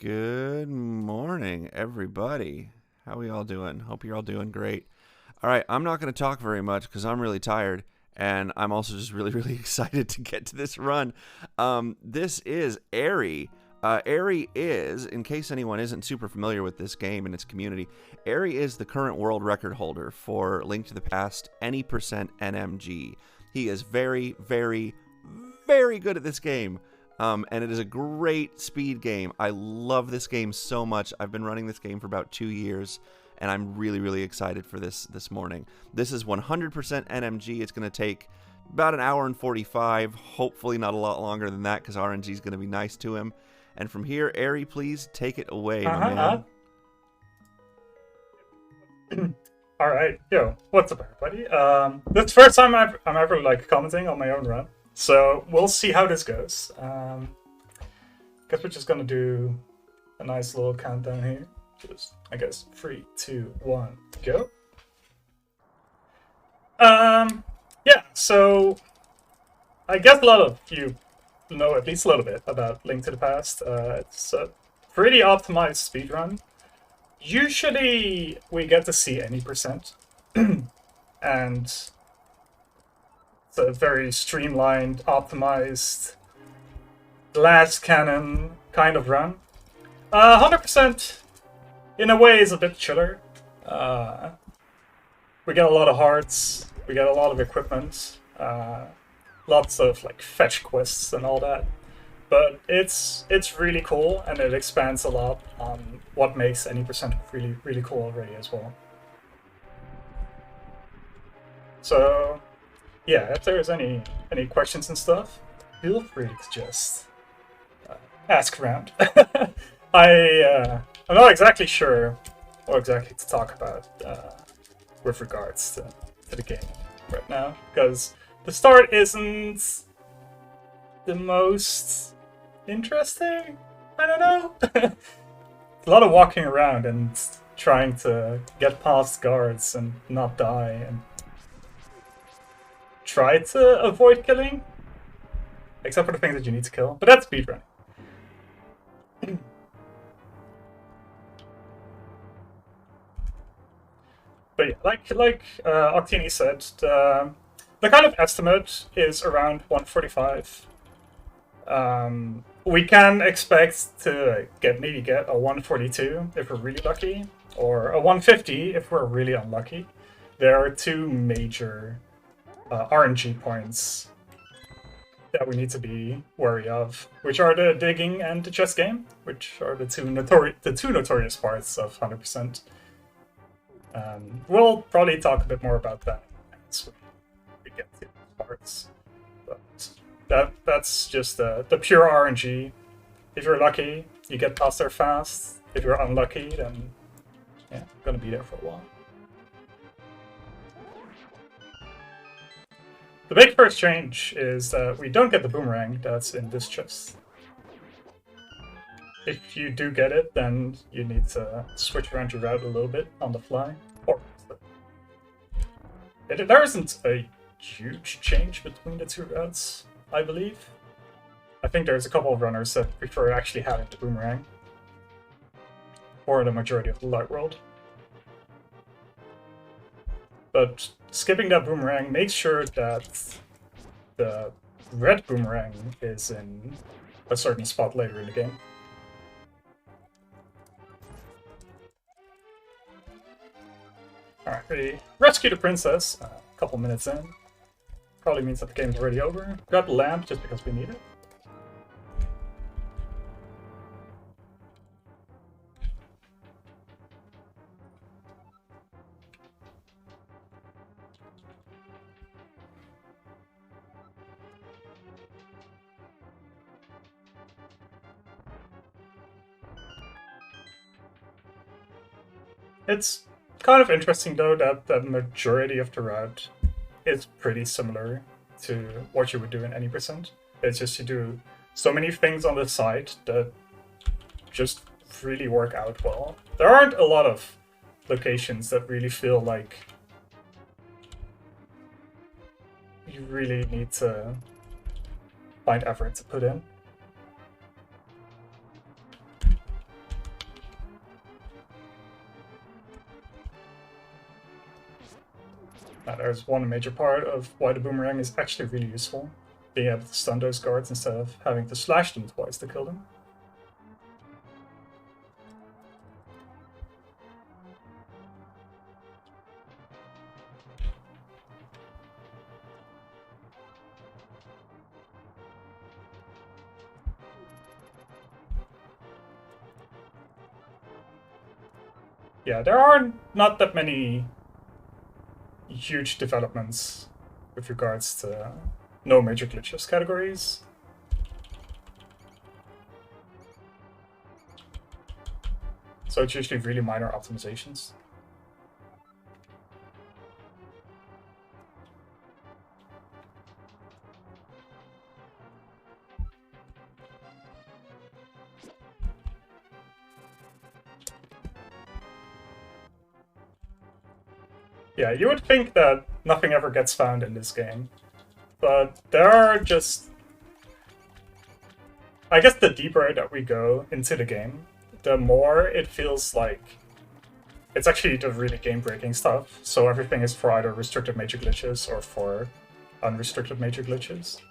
Good morning, everybody. How are we all doing? Hope you're all doing great. All right, I'm not going to talk very much because I'm really tired, and I'm also just really excited to get to this run. This is Eri. Eri is, in case anyone isn't super familiar with this game and its community, Eri is the current world record holder for Link to the Past any percent NMG. He is very good at this game. And it is a great speed game. I love this game so much. I've been running this game for about 2 years, and I'm really excited for this morning. This is 100% NMG. It's going to take about an hour and 45, hopefully not a lot longer than that, because RNG is going to be nice to him. And from here, Eri, please take it away, my man. All right, yo, what's up, everybody? This is the first time I'm ever like commenting on my own run. So we'll see how this goes. Guess we're just gonna do a nice little countdown here. Just, I guess, 3, 2, 1, go. Yeah. So I guess a lot of you know at least a little bit about Link to the Past. It's a pretty optimized speedrun. Usually we get to see any percent, and it's a very streamlined, optimized, glass cannon kind of run. 100% in a way is a bit chiller. We get a lot of hearts, we get a lot of equipment, lots of like fetch quests and all that. But it's really cool, and it expands a lot on what makes any percent really cool already as well. So yeah, if there's any questions and stuff, feel free to just ask around. I'm not exactly sure what exactly to talk about with regards to the game right now, because the start isn't the most interesting. I don't know. A lot of walking around and trying to get past guards and not die and try to avoid killing, except for the things that you need to kill. But that's speedrunning. But yeah, like Octini said, the kind of estimate is around 145. We can expect to maybe get a 142 if we're really lucky, or a 150 if we're really unlucky. There are two major RNG points that we need to be wary of, which are the digging and the chess game, which are the two notorious parts of 100%. We'll probably talk a bit more about that as we get to these parts. But that's just the pure RNG. If you're lucky, you get past there fast. If you're unlucky, then yeah, gonna be there for a while. The big first change is that we don't get the boomerang that's in this chest. If you do get it, then you need to switch around your route a little bit on the fly. Or there isn't a huge change between the two routes, I believe. I think there's a couple of runners that prefer actually having the boomerang for the majority of the light world. But skipping that boomerang makes sure that the red boomerang is in a certain spot later in the game. Alright, we rescue the princess a couple minutes in. Probably means that the game's already over. Grab the lamp just because we need it. It's kind of interesting though that the majority of the route is pretty similar to what you would do in any percent. It's just you do so many things on the side that just really work out well. There aren't a lot of locations that really feel like you really need to find effort to put in. Now, there's one major part of why the boomerang is actually really useful. Being able to stun those guards instead of having to slash them twice to kill them. Yeah, there are not that many huge developments with regards to no major glitches categories. So it's usually really minor optimizations. Yeah, you would think that nothing ever gets found in this game, but there are just... I guess the deeper that we go into the game, the more it feels like it's actually the really game-breaking stuff. So everything is for either restricted major glitches or for unrestricted major glitches.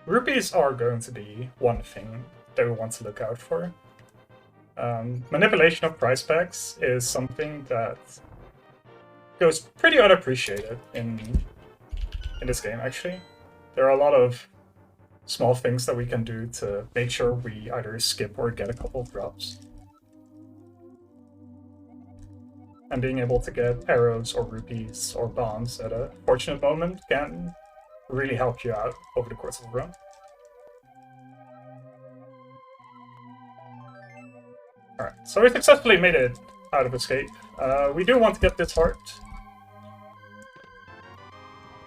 Rupees are going to be one thing that we want to look out for. Manipulation of price packs is something that goes pretty unappreciated in this game, actually. There are a lot of small things that we can do to make sure we either skip or get a couple of drops. And being able to get arrows or rupees or bombs at a fortunate moment can really help you out over the course of a run. Alright, so we successfully made it out of escape. We do want to get this heart.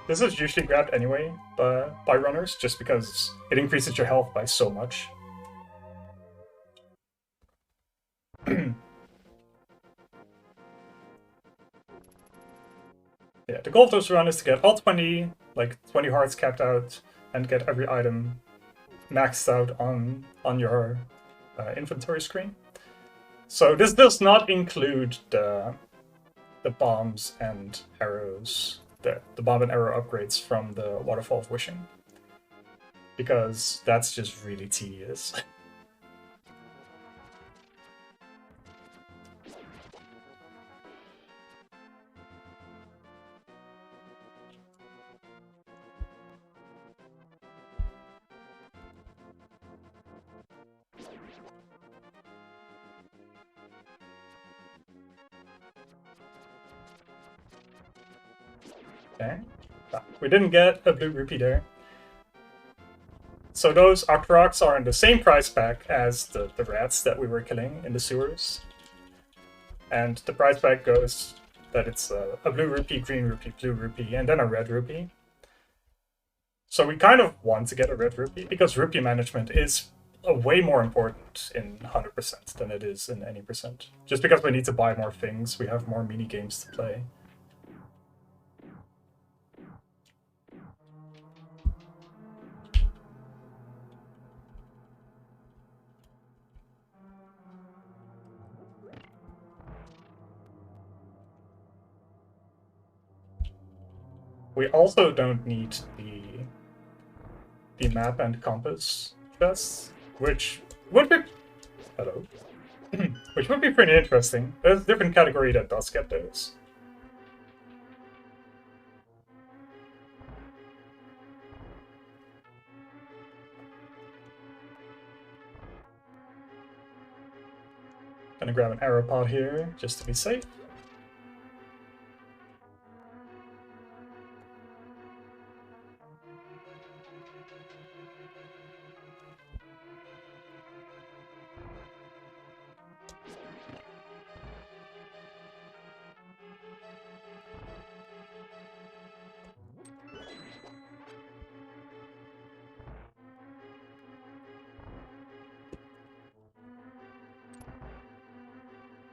This is usually grabbed anyway by runners, just because it increases your health by so much. Yeah, the goal of this run is to get all 20, like 20 hearts capped out, and get every item maxed out on your inventory screen. So this does not include the bombs and arrows, the bomb and arrow upgrades from the Waterfall of Wishing, because that's just really tedious. Okay, we didn't get a blue rupee there. So those Octoroks are in the same price pack as the rats that we were killing in the sewers. And the price pack goes that it's a blue rupee, green rupee, blue rupee, and then a red rupee. So we kind of want to get a red rupee, because rupee management is way more important in 100% than it is in any percent. Just because we need to buy more things, we have more mini games to play. We also don't need the map and compass chests, which would be which would be pretty interesting. There's a different category that does get those. Gonna grab an arrow pod here just to be safe.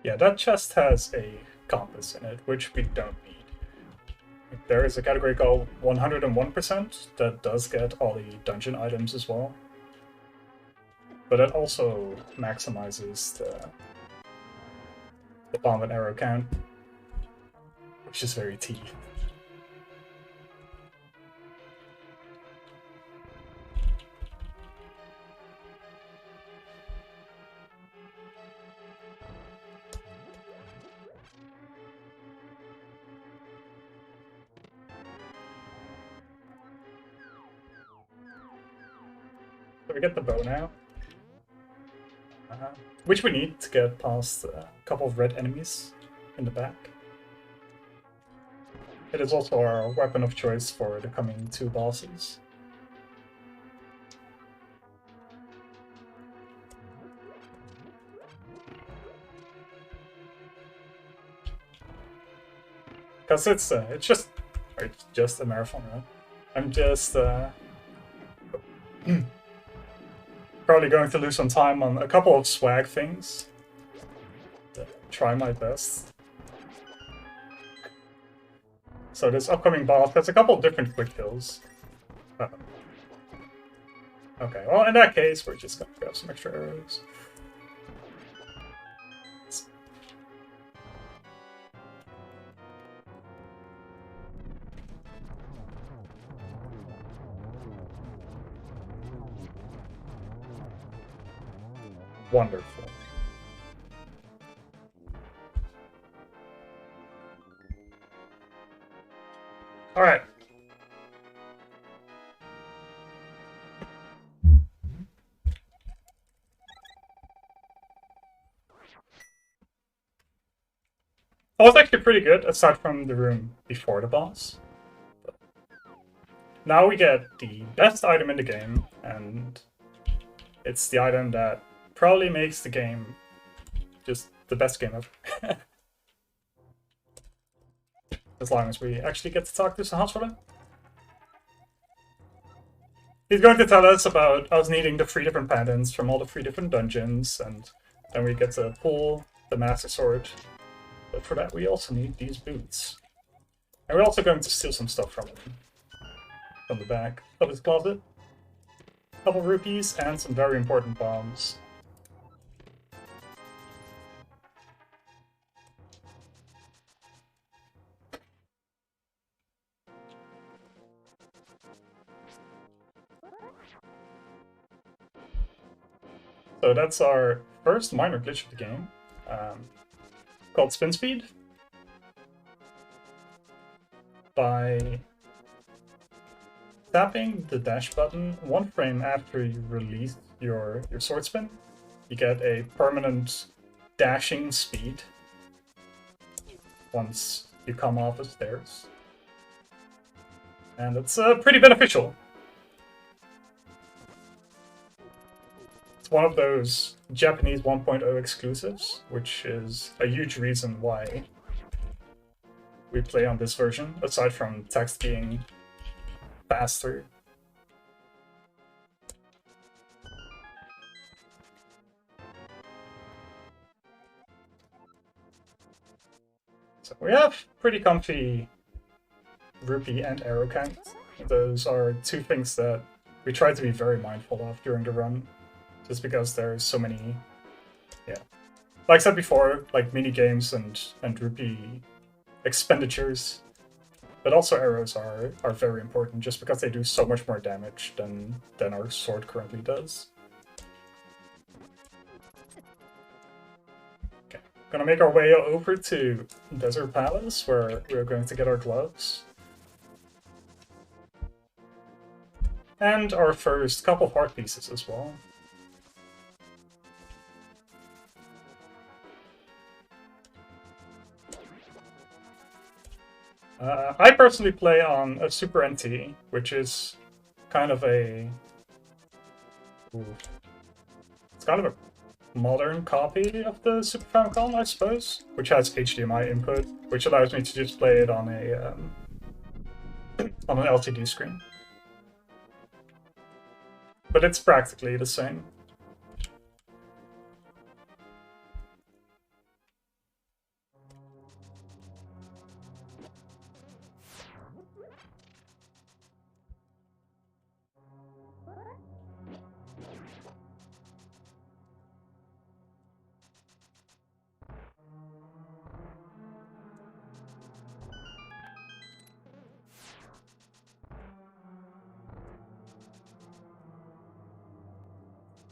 Yeah, that chest has a compass in it, which we don't need. There is a category called 101% that does get all the dungeon items as well. But it also maximizes the bomb and arrow count, which is very T. So we get the bow now. Which we need to get past a couple of red enemies in the back. It is also our weapon of choice for the coming 2 bosses. Because it's just a marathon run. I'm just probably going to lose some time on a couple of swag things. Try my best. So this upcoming boss has a couple of different quick kills. Okay, well in that case we're just gonna grab some extra arrows. Wonderful. All right. That was actually pretty good, aside from the room before the boss. Now we get the best item in the game, and it's the item that probably makes the game just the best game ever. As long as we actually get to talk to Sahasrara. He's going to tell us about us needing the 3 different pendants from all the 3 different dungeons, and then we get to pull the Master Sword. But for that we also need these boots. And we're also going to steal some stuff from him. From the back of his closet. A couple rupees and some very important bombs. So that's our first minor glitch of the game, called Spin Speed. By tapping the dash button 1 frame after you release your sword spin, you get a permanent dashing speed once you come off the stairs. And it's pretty beneficial. One of those Japanese 1.0 exclusives, which is a huge reason why we play on this version, aside from text being faster. So we have pretty comfy rupee and arrow count. Those are 2 things that we try to be very mindful of during the run. Just because there's so many, like I said before, like mini games and rupee expenditures, but also arrows are very important just because they do so much more damage than our sword currently does. Okay, gonna make our way over to Desert Palace where we're going to get our gloves. And our first couple heart pieces as well. I personally play on a Super NT, which is kind of a... It's kind of a modern copy of the Super Famicom, I suppose, which has HDMI input, which allows me to just play it on a on an LCD screen. But it's practically the same.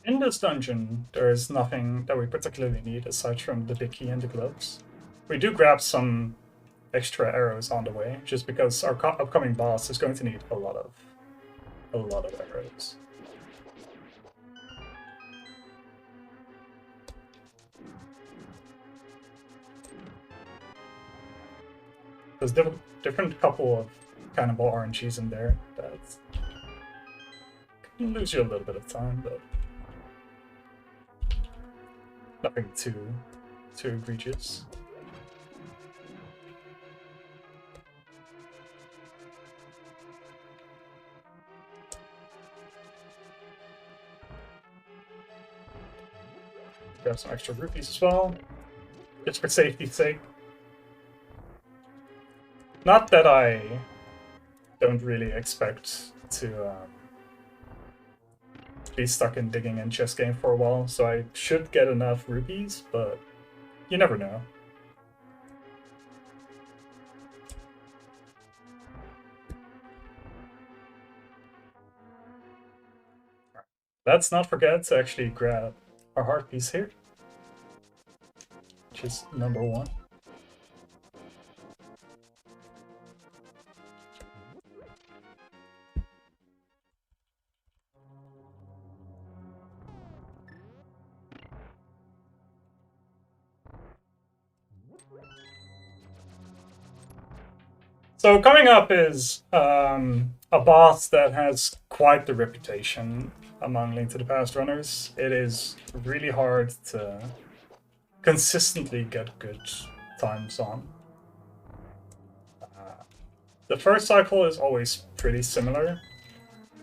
In this dungeon, there is nothing that we particularly need aside from the big key and the gloves. We do grab some extra arrows on the way, just because our upcoming boss is going to need a lot of arrows. There's different couple of cannonball RNGs in there that can lose you a little bit of time, but nothing too egregious. Grab some extra rupees as well, just for safety's sake. Not that I don't really expect to be stuck in digging and chess game for a while, so I should get enough rupees, but you never know. Let's not forget to actually grab our heart piece here, which is number 1. So coming up is a boss that has quite the reputation among Link to the Past runners. It is really hard to consistently get good times on. The first cycle is always pretty similar,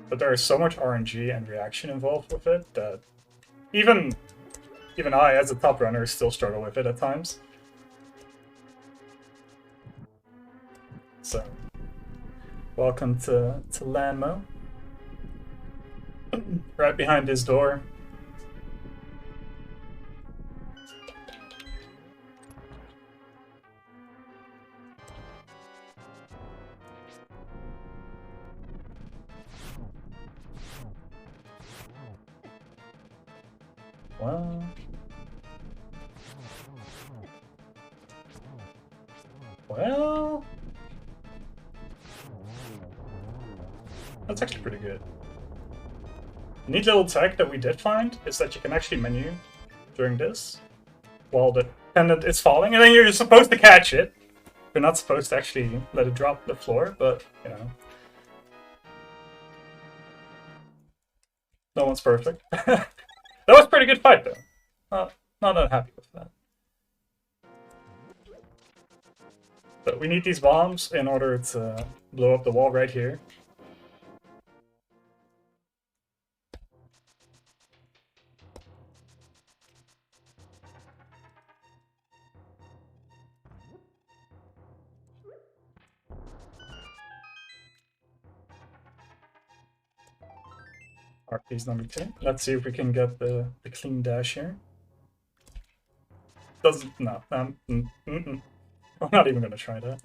but there is so much RNG and reaction involved with it that even I, as a top runner, still struggle with it at times. So, welcome to Lanmo. Right behind this door. Well, that's actually pretty good. The neat little tech that we did find is that you can actually menu during this while the pendant is falling, and then you're supposed to catch it. You're not supposed to actually let it drop to the floor, but, you know. No one's perfect. That was a pretty good fight, though. Not unhappy with that. But we need these bombs in order to blow up the wall right here. Art piece number 2. Let's see if we can get the clean dash here. Doesn't... no. I'm not even gonna try that.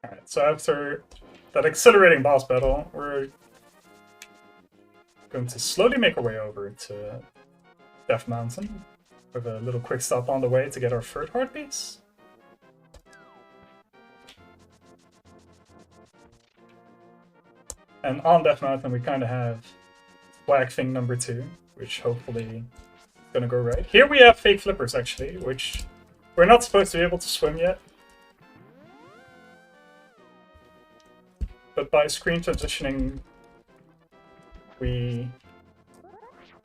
Alright, so after that accelerating boss battle, we're going to slowly make our way over to Death Mountain, with a little quick stop on the way to get our third heart piece. And on Death Mountain, we kind of have Black Thing number 2, which hopefully is gonna go right. Here we have fake flippers, actually, which we're not supposed to be able to swim yet. But by screen transitioning, we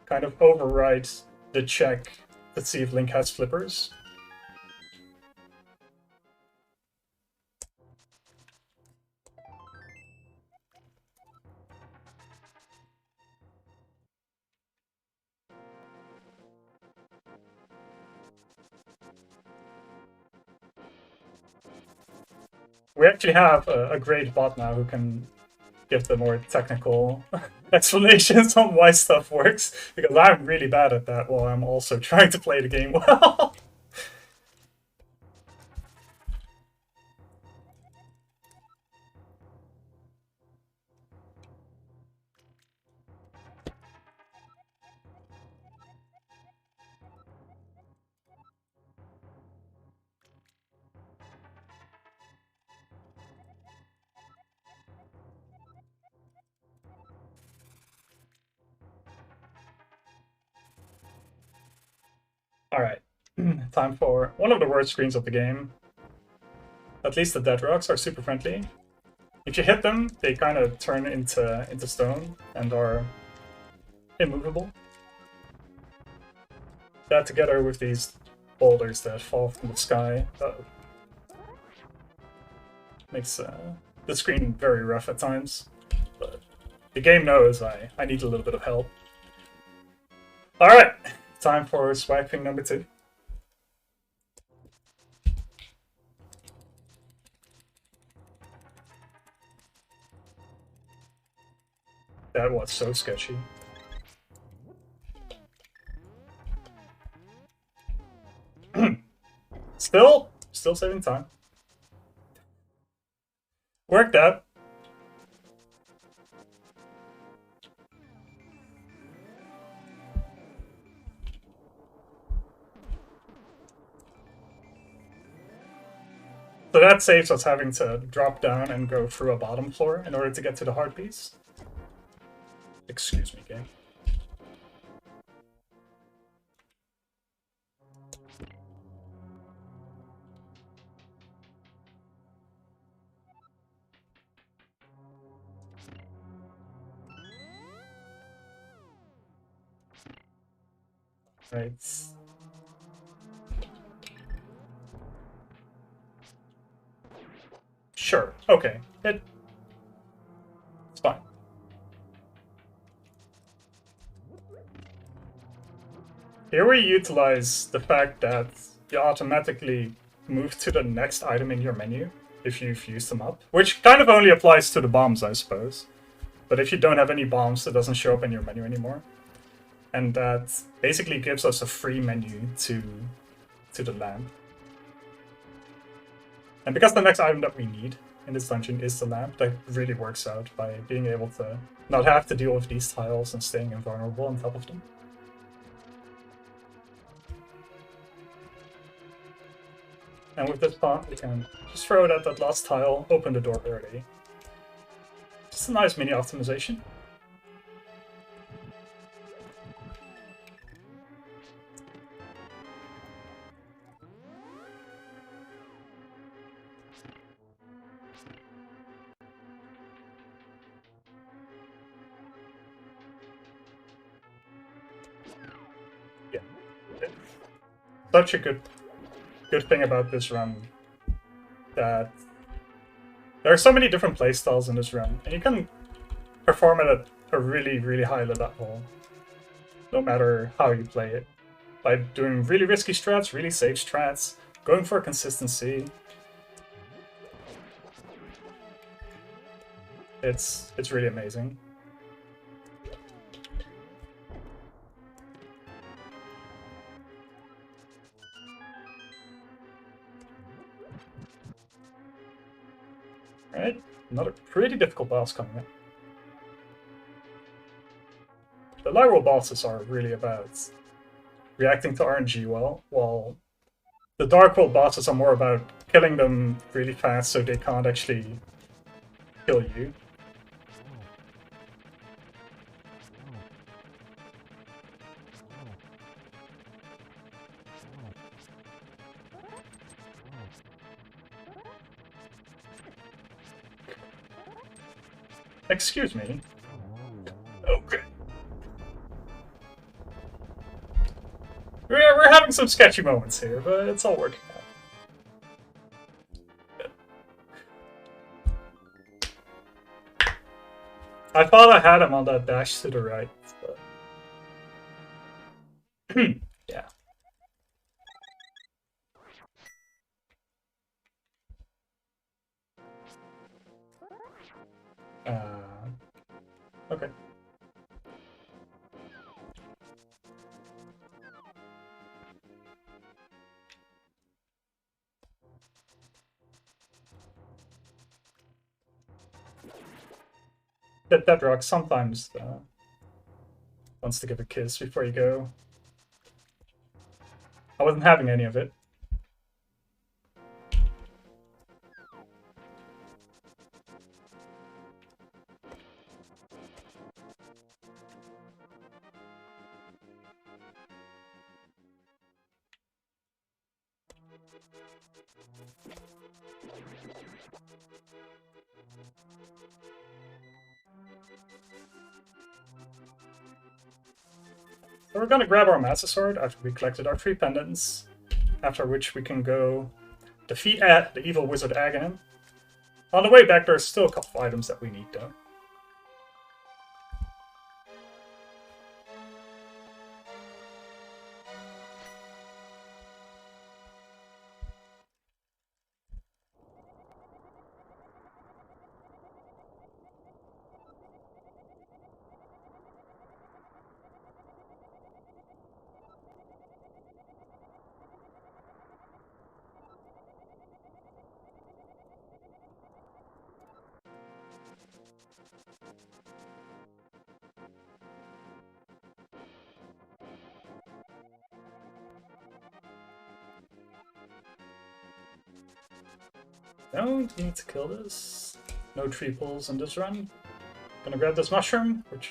kind of override the check to see if Link has flippers. We actually have a great bot now who can give the more technical explanations on why stuff works, because I'm really bad at that while I'm also trying to play the game well. time for one of the worst screens of the game. At least the dead rocks are super friendly. If you hit them, they kind of turn into stone and are immovable. That together with these boulders that fall from the sky makes the screen very rough at times. But the game knows I need a little bit of help. Alright, time for swiping number 2. That was so sketchy. Still saving time. Work that. So that saves us having to drop down and go through a bottom floor in order to get to the hard piece. Excuse me, game. Right. Sure. Okay. It's fine. Here we utilize the fact that you automatically move to the next item in your menu if you've used them up, which kind of only applies to the bombs, I suppose. But if you don't have any bombs, it doesn't show up in your menu anymore. And that basically gives us a free menu to the lamp. And because the next item that we need in this dungeon is the lamp, that really works out by being able to not have to deal with these tiles and staying invulnerable on top of them. And with this pawn, we can just throw it at that last tile, open the door early. Just a nice mini optimization. Yeah. Such a good thing about this run that there are so many different playstyles in this run, and you can perform it at a really, really high level, no matter how you play it. By doing really risky strats, really safe strats, going for consistency. It's really amazing. Alright, another pretty difficult boss coming up. The light roll bosses are really about reacting to RNG well, while the dark roll bosses are more about killing them really fast so they can't actually kill you. Excuse me. Okay. We're having some sketchy moments here, but it's all working out. I thought I had him on that dash to the right, but... yeah. Okay. That rock sometimes wants to give a kiss before you go. I wasn't having any of it. So we're gonna grab our Master Sword after we collected our 3 pendants, after which we can go defeat the evil wizard Aghanim. On the way back, there's still a couple of items that we need, though. Don't need to kill this. No tree pulls in this run. Gonna grab this mushroom, which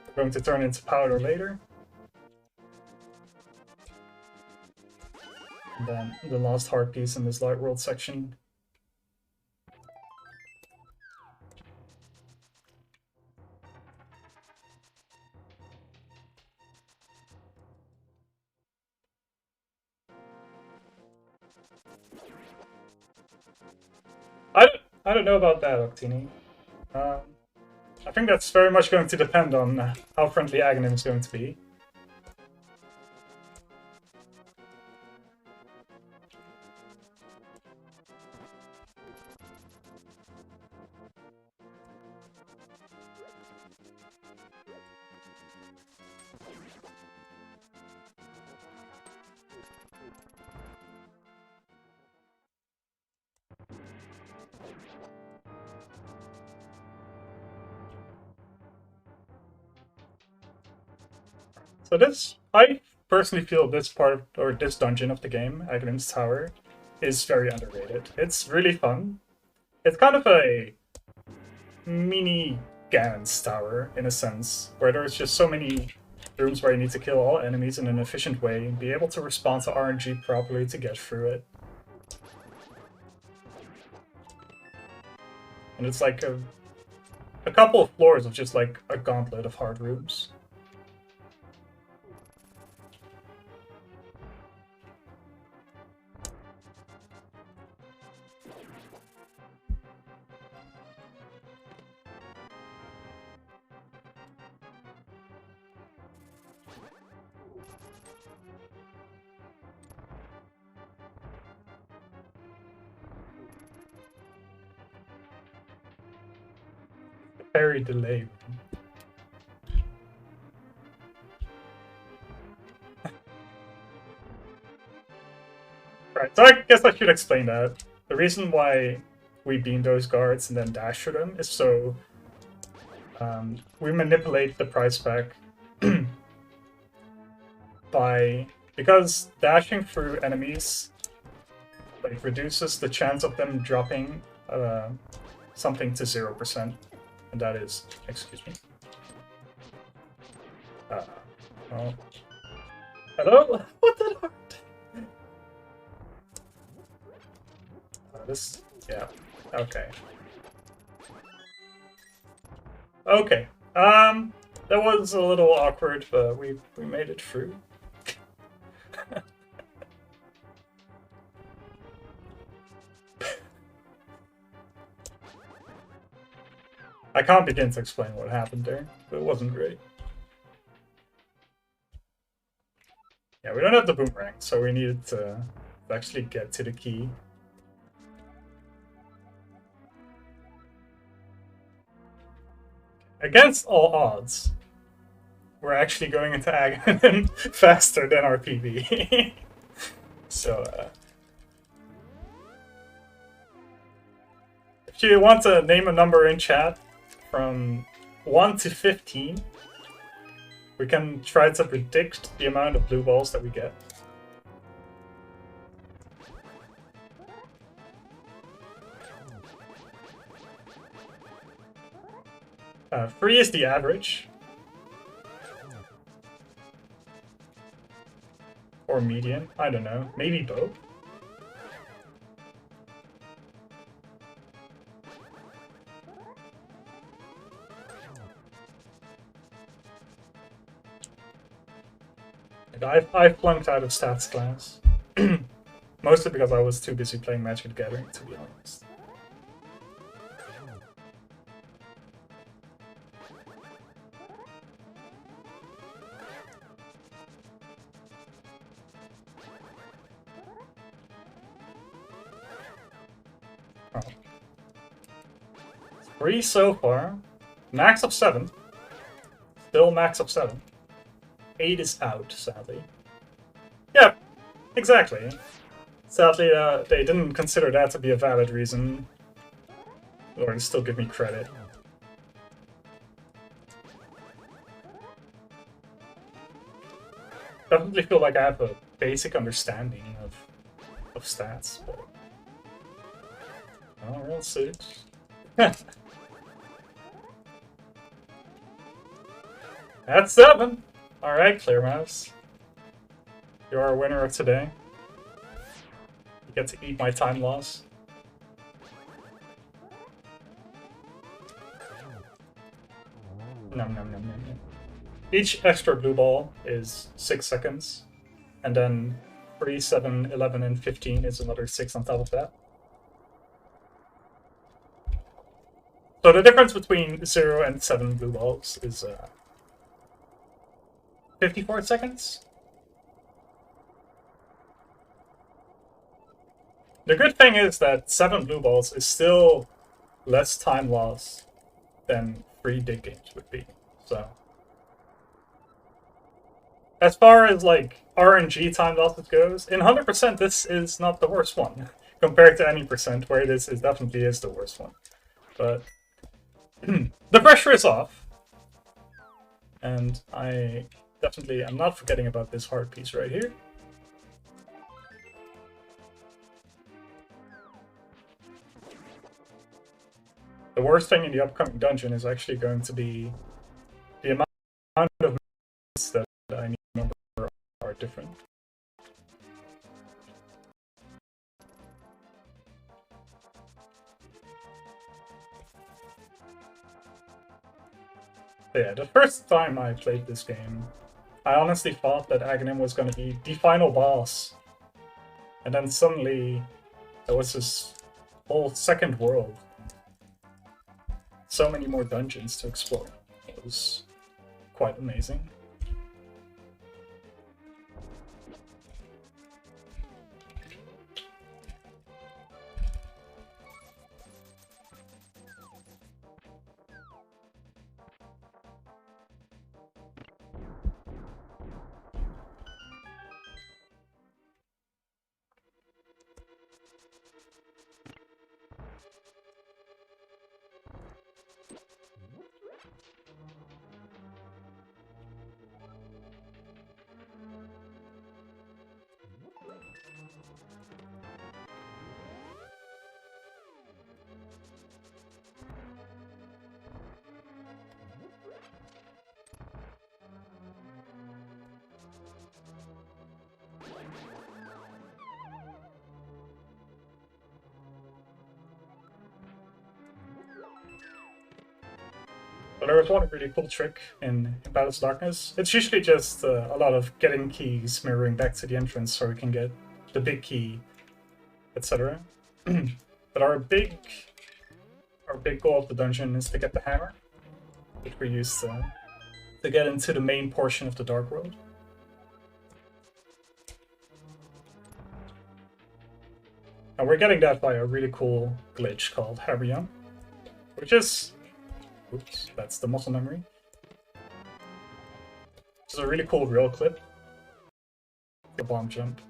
we're going to turn into powder later. And then the last heart piece in this light world section. I don't know about that, Octini. I think that's very much going to depend on how friendly Aghanim is going to be. So I personally feel this part, or this dungeon of the game, Aghanim's Tower, is very underrated. It's really fun. It's kind of a mini Ganon's Tower, in a sense, where there's just so many rooms where you need to kill all enemies in an efficient way, and be able to respond to RNG properly to get through it. And it's like a couple of floors of just like a gauntlet of hard rooms. Very delayed. Right, so I guess I should explain that. The reason why we beam those guards and then dash through them is so we manipulate the price pack because dashing through enemies like reduces the chance of them dropping something to 0%. And that is, excuse me. Oh. Hello? What the heart? This, yeah, okay. Okay, that was a little awkward, but we made it through. I can't begin to explain what happened there, but it wasn't great. Yeah, we don't have the boomerang, so we needed to actually get to the key. Against all odds, we're actually going into Aghanim faster than our PB. So, if you want to name a number in chat, from 1 to 15, we can try to predict the amount of blue balls that we get. Three is the average. Or median, I don't know, maybe both. I flunked out of stats class. Mostly because I was too busy playing Magic the Gathering, to be honest. Oh. 3 so far. Max of 7. Still max of 7. 8 is out, sadly. Yeah, exactly. Sadly, they didn't consider that to be a valid reason. Or to still give me credit. Definitely feel like I have a basic understanding of stats, but... Oh, real suit. That's 7! Alright, Clear Mouse. You're our winner of today. You get to eat my time loss. Nom nom nom nom nom. Each extra blue ball is 6 seconds. And then 3, 7, 11, and 15 is another 6 on top of that. So the difference between 0 and 7 blue balls is 54 seconds? The good thing is that 7 blue balls is still less time loss than 3 dig games would be. So, as far as like RNG time losses goes, in 100% this is not the worst one. Compared to any percent, where this is definitely is the worst one. But the pressure is off. And I definitely am not forgetting about this hard piece right here. The worst thing in the upcoming dungeon is actually going to be the amount of moves that I need to remember are different. But yeah, the first time I played this game, I honestly thought that Aghanim was going to be the final boss. And then suddenly, there was this whole second world. So many more dungeons to explore. It was quite amazing. But there was one really cool trick in Battle's Darkness. It's usually just a lot of getting keys, mirroring back to the entrance so we can get the big key, etc. But our big goal of the dungeon is to get the hammer, which we use to get into the main portion of the Dark World. And we're getting that by a really cool glitch called Hammer, which is... Oops, that's the muscle memory. This is a really cool real clip. The bomb jump.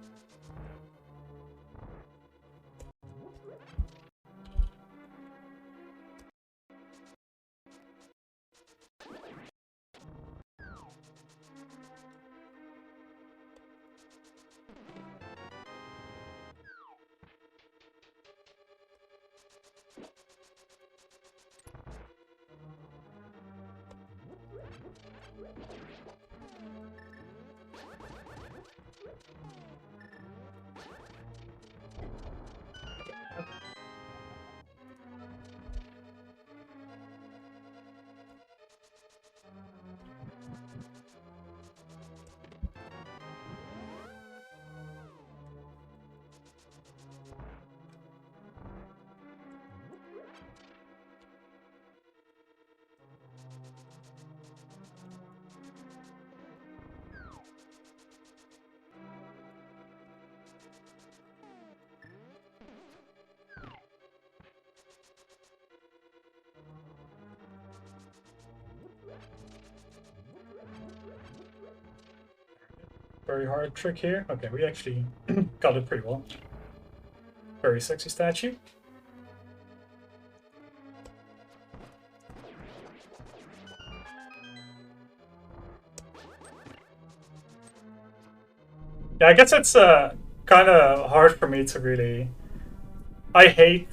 very hard trick here. Okay, we actually got it pretty well. Very sexy statue. Yeah, I guess it's kind of hard for me to really... I hate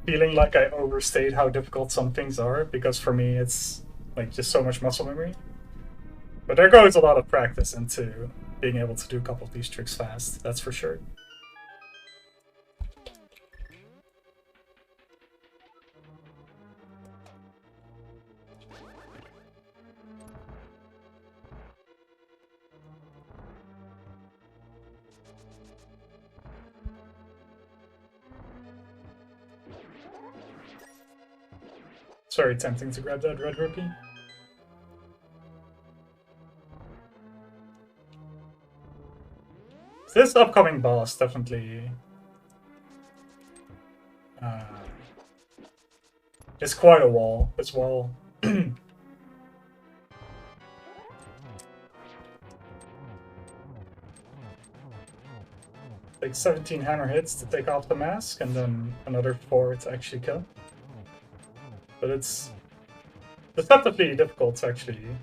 feeling like I overstate how difficult some things are, because for me it's like just so much muscle memory. But there goes a lot of practice into being able to do a couple of these tricks fast, that's for sure. It's very tempting to grab that red rupee. This upcoming boss definitely is quite a wall as well. Like 17 hammer hits to take off the mask, and then another 4 to actually kill. But it's deceptively difficult to actually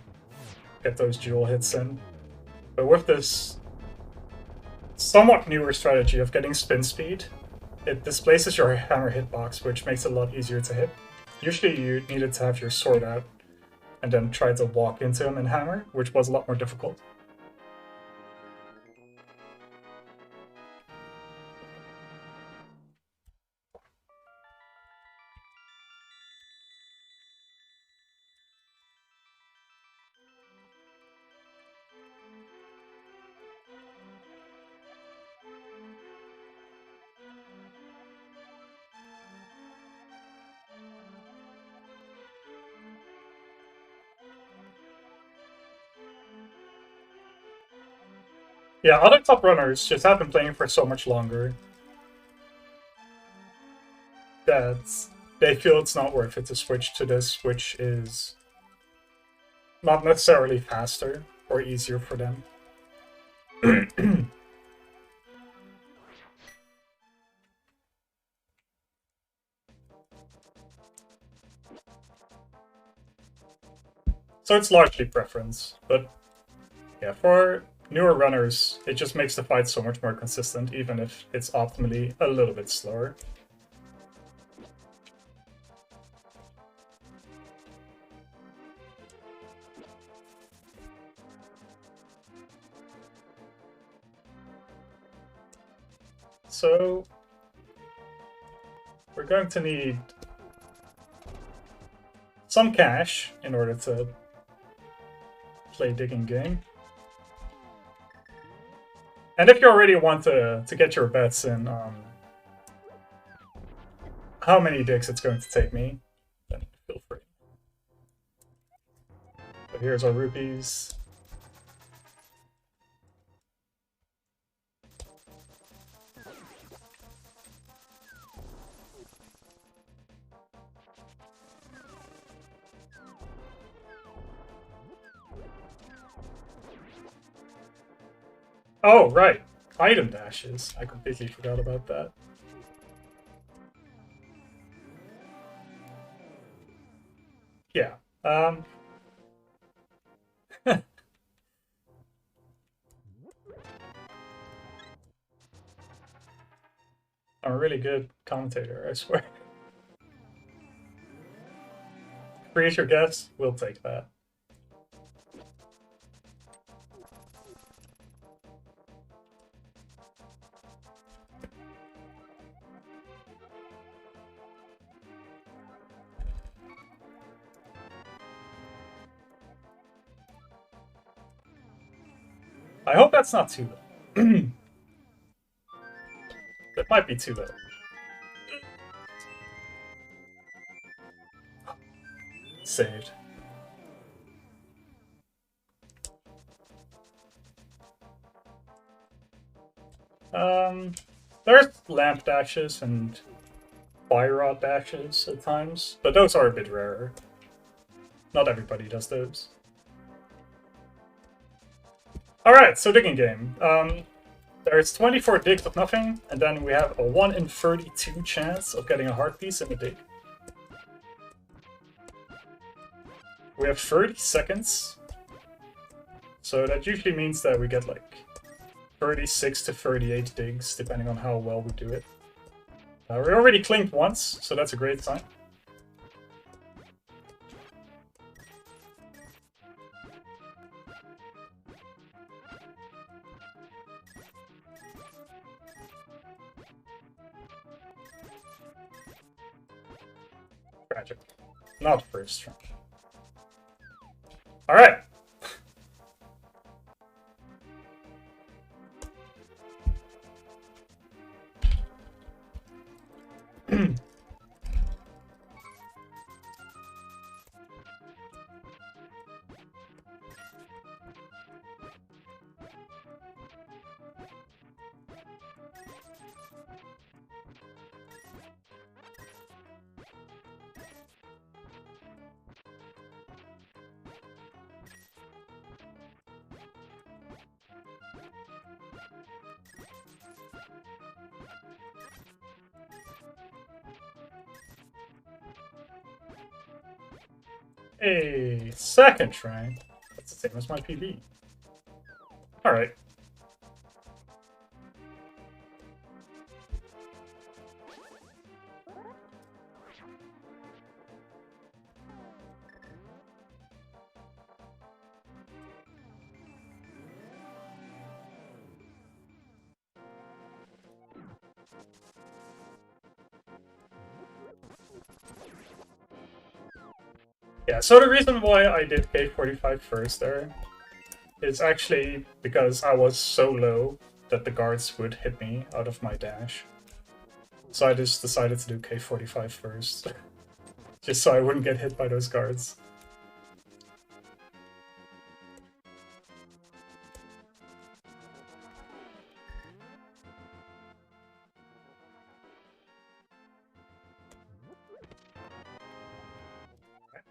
get those dual hits in. But with this somewhat newer strategy of getting spin speed, it displaces your hammer hitbox, which makes it a lot easier to hit. Usually you needed to have your sword out and then try to walk into him and hammer, which was a lot more difficult. Yeah, other top runners just have been playing for so much longer that they feel it's not worth it to switch to this, which is not necessarily faster or easier for them. So it's largely preference, but yeah, for newer runners, it just makes the fight so much more consistent, even if it's optimally a little bit slower. So we're going to need some cash in order to play digging game. And if you already want to get your bets in how many digs it's going to take me, then feel free. But here's our rupees. Oh, right. Item dashes. I completely forgot about that. Yeah. I'm a really good commentator, I swear. Freeze your guess. We'll take that. I hope that's not too low. That might be too low. Saved. There's lamp dashes and fire rod dashes at times, but those are a bit rarer. Not everybody does those. Alright, so digging game. There's 24 digs of nothing, and then we have a 1 in 32 chance of getting a heart piece in a dig. We have 30 seconds. So that usually means that we get like 36 to 38 digs, depending on how well we do it. We already clinked once, so that's a great sign. Tragic. Not first try. Alright. A second try. That's the same as my PB. Alright. Yeah, so the reason why I did K45 first there is actually because I was so low that the guards would hit me out of my dash. So I just decided to do K45 first, just so I wouldn't get hit by those guards.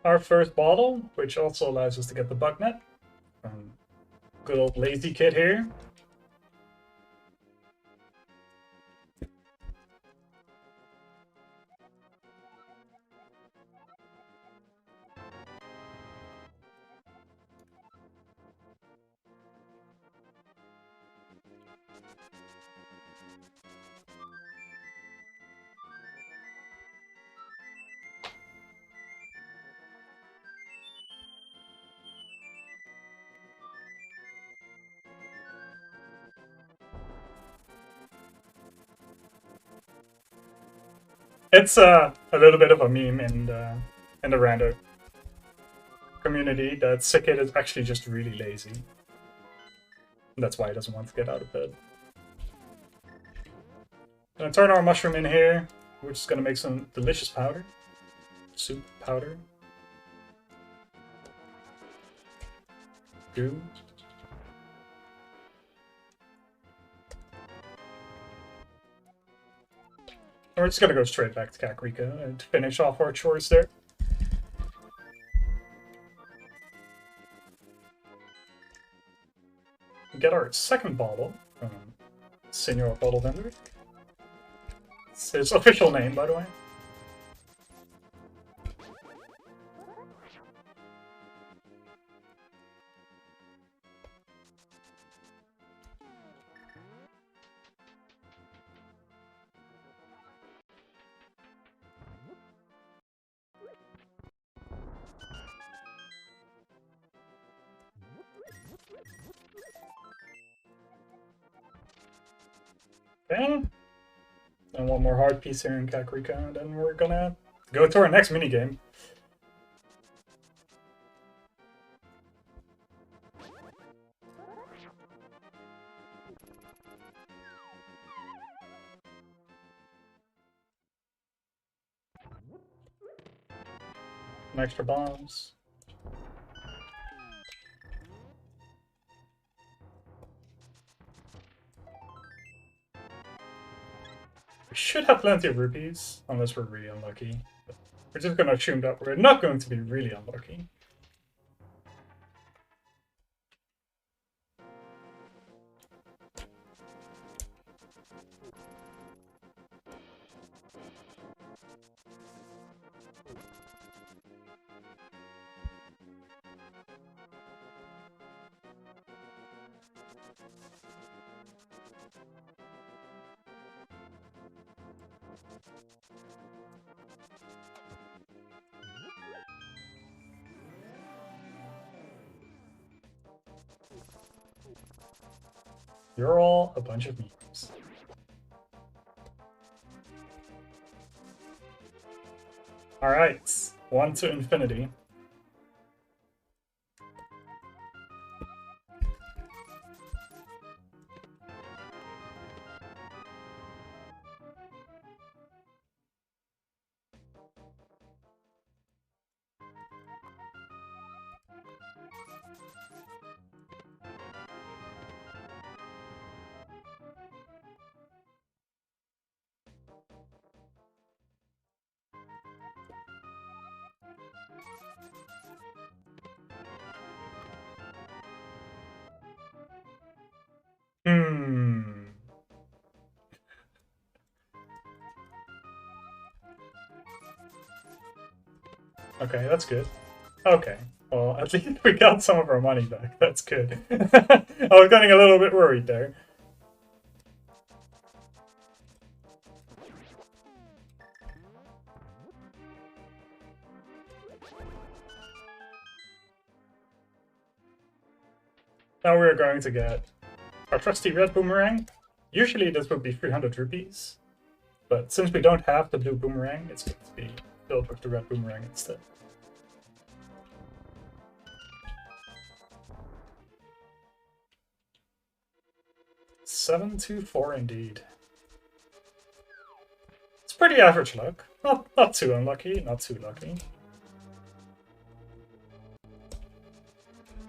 Our first bottle, which also allows us to get the bug net. Good old lazy kid here. It's a little bit of a meme in the rando community that Sick Kid is actually just really lazy. And that's why he doesn't want to get out of bed. Gonna turn our mushroom in here. We're just gonna make some delicious powder. Soup powder. Goo. And we're just gonna go straight back to Kakariko and finish off our chores there. We get our second bottle from Senor Bottle Vendor. It's his official name, by the way. Okay. And one more hard piece here in Kakariko, and then we're gonna go to our next minigame. Some extra bombs. We should have plenty of rupees, unless we're really unlucky. We're just gonna assume that we're not going to be really unlucky. You're all a bunch of memes. Alright, 1 to infinity. Okay, that's good. Okay, well, at least we got some of our money back. That's good. I was getting a little bit worried there. Now we're going to get our trusty red boomerang. Usually this would be 300 rupees, but since we don't have the blue boomerang, it's going to be filled with the red boomerang instead. $724 indeed. It's pretty average luck. Not too unlucky, not too lucky.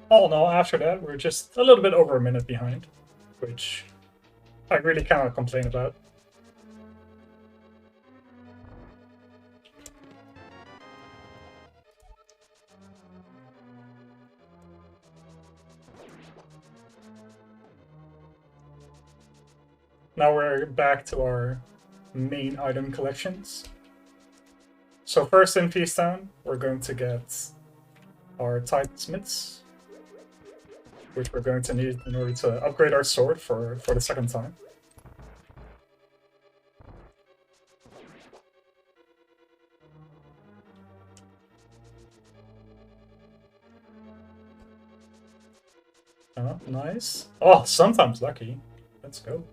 All in all, after that, we're just a little bit over a minute behind, which I really cannot complain about. Now we're back to our main item collections. So first in Feastown, we're going to get our Titans, which we're going to need in order to upgrade our sword for the second time. Oh, nice. Oh, sometimes lucky. Let's go.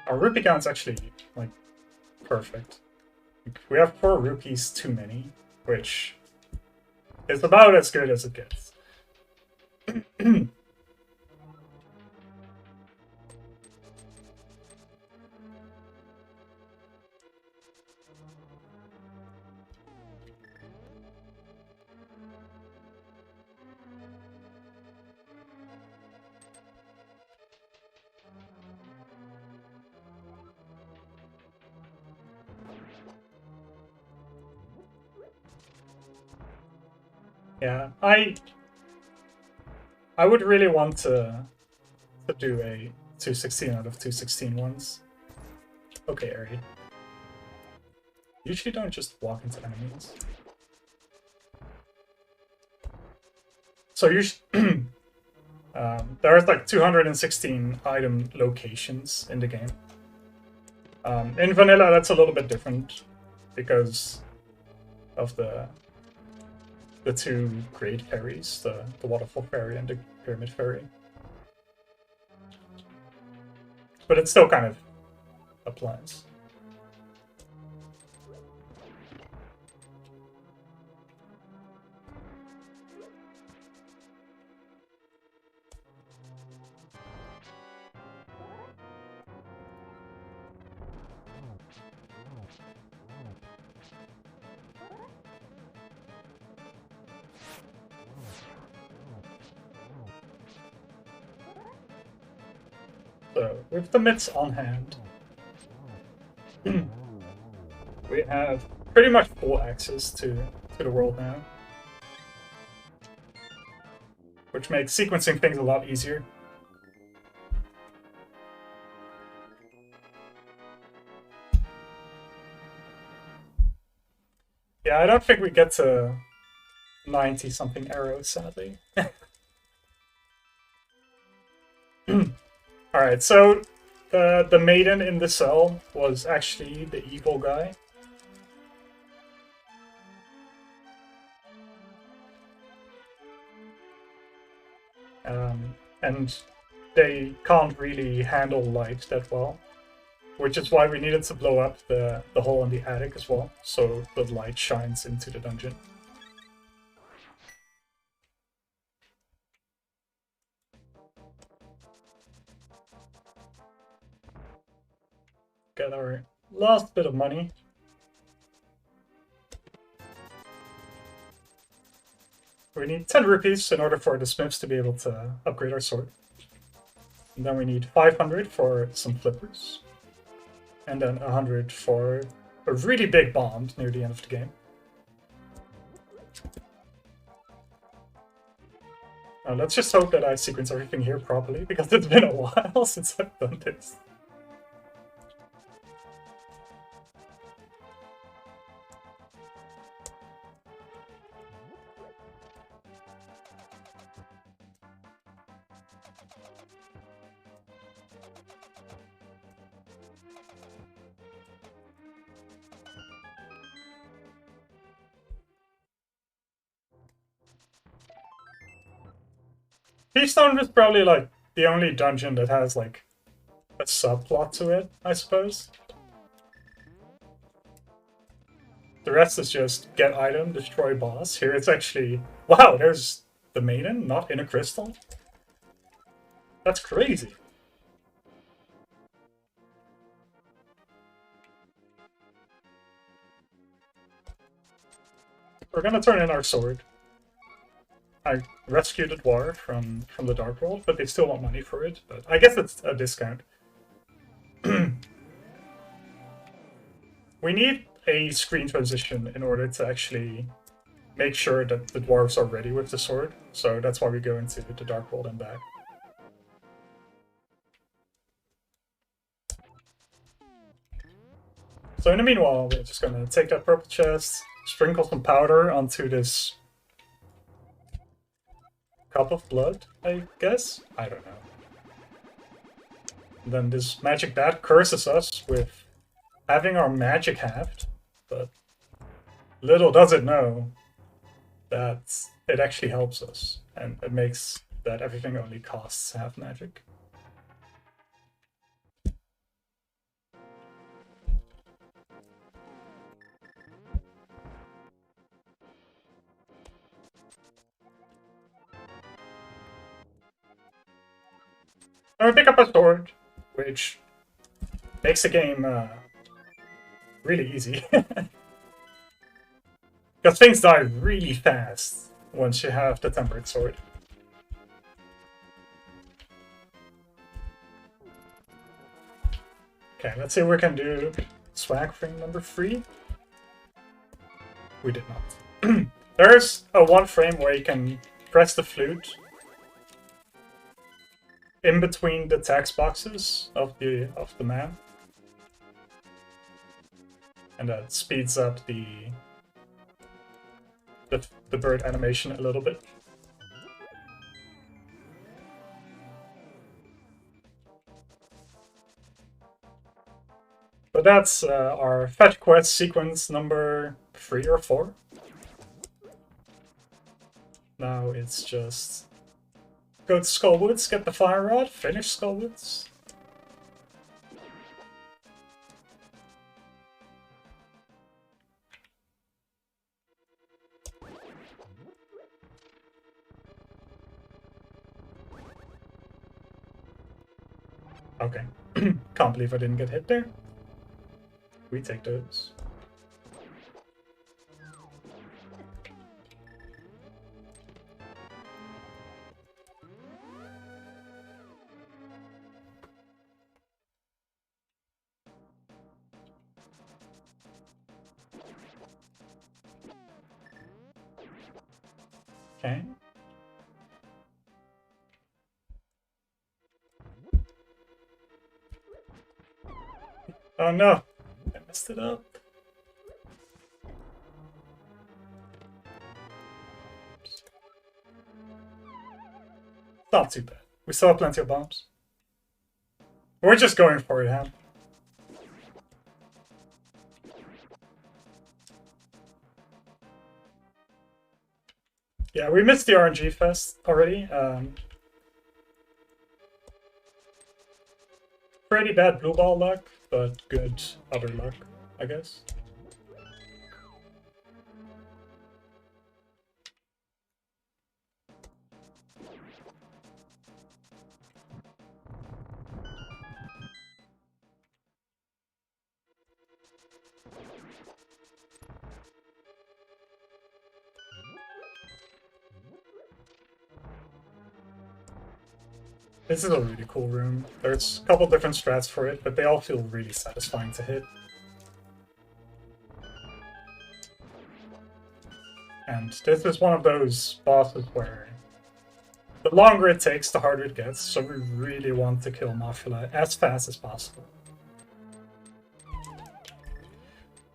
Our rupee count's actually, like, perfect. We have 4 rupees too many, which is about as good as it gets. Yeah, I would really want to do a 216 out of 216 ones. Okay, Ari. Usually don't just walk into enemies. So usually, there's like 216 item locations in the game. In vanilla, that's a little bit different because of the 2 great fairies, the waterfall fairy and the pyramid fairy. But it still kind of applies. So, with the mitts on hand, we have pretty much full access to the world now. which makes sequencing things a lot easier. Yeah, I don't think we get to 90-something arrows, sadly. Alright, so the maiden in the cell was actually the evil guy. And they can't really handle light that well, which is why we needed to blow up the hole in the attic as well, so the light shines into the dungeon. Get our last bit of money. We need 10 rupees in order for the smiths to be able to upgrade our sword. And then we need 500 for some flippers. And then 100 for a really big bomb near the end of the game. Now let's just hope that I sequence everything here properly, because it's been a while since I've done this. Keystone is probably like the only dungeon that has like a subplot to it, I suppose. The rest is just get item, destroy boss. Here it's actually... Wow, there's the maiden, not in a crystal? That's crazy. We're gonna turn in our sword. I rescued a dwarf from the Dark World, but they still want money for it. But I guess it's a discount. We need a screen transition in order to actually make sure that the dwarves are ready with the sword. So that's why we go into the Dark World and back. So in the meanwhile, we're just gonna take that purple chest, sprinkle some powder onto this cup of blood, I guess? I don't know. And then this magic bat curses us with having our magic halved, but little does it know that it actually helps us, and it makes that everything only costs half magic. And we pick up a sword, which makes the game really easy. Because things die really fast once you have the tempered sword. Okay, let's see if we can do swag frame number 3. We did not. There's a one frame where you can press the flute in between the text boxes of the man, and that speeds up the bird animation a little bit. But that's our fetch quest sequence number 3 or 4. Now it's just go to Skullwoods, get the fire rod, finish Skullwoods. Okay. Can't believe I didn't get hit there. We take those. Okay. Oh no, I messed it up. Not too bad. We still have plenty of bombs. We're just going for it, huh? Yeah, we missed the RNG fest already. Pretty bad blue ball luck, but good other luck, I guess. This is a really cool room. There's a couple different strats for it, but they all feel really satisfying to hit. And this is one of those bosses where the longer it takes, the harder it gets, so we really want to kill Mafula as fast as possible.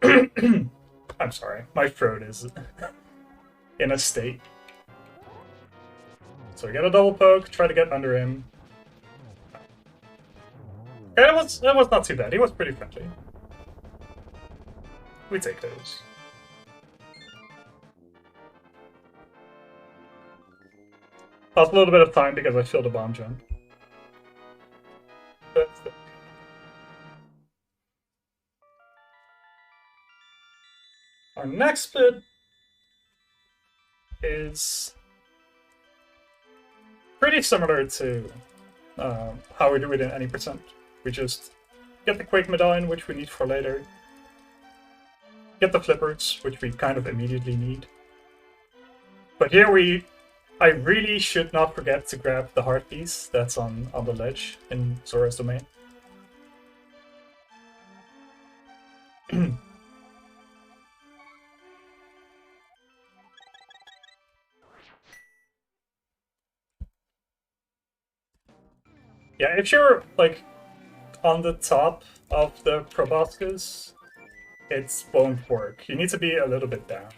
I'm sorry, my throat is in a state. So we get a double poke, try to get under him. Okay, that was not too bad. He was pretty friendly. We take those. Lost a little bit of time because I failed a bomb jump. Our next bit is pretty similar to how we do it in any percent. We just get the Quake Medallion, which we need for later. Get the Flippers, which we kind of immediately need. But here I really should not forget to grab the heart piece that's on the ledge in Zora's domain. Yeah, if you're like on the top of the proboscis, it won't work. You need to be a little bit down.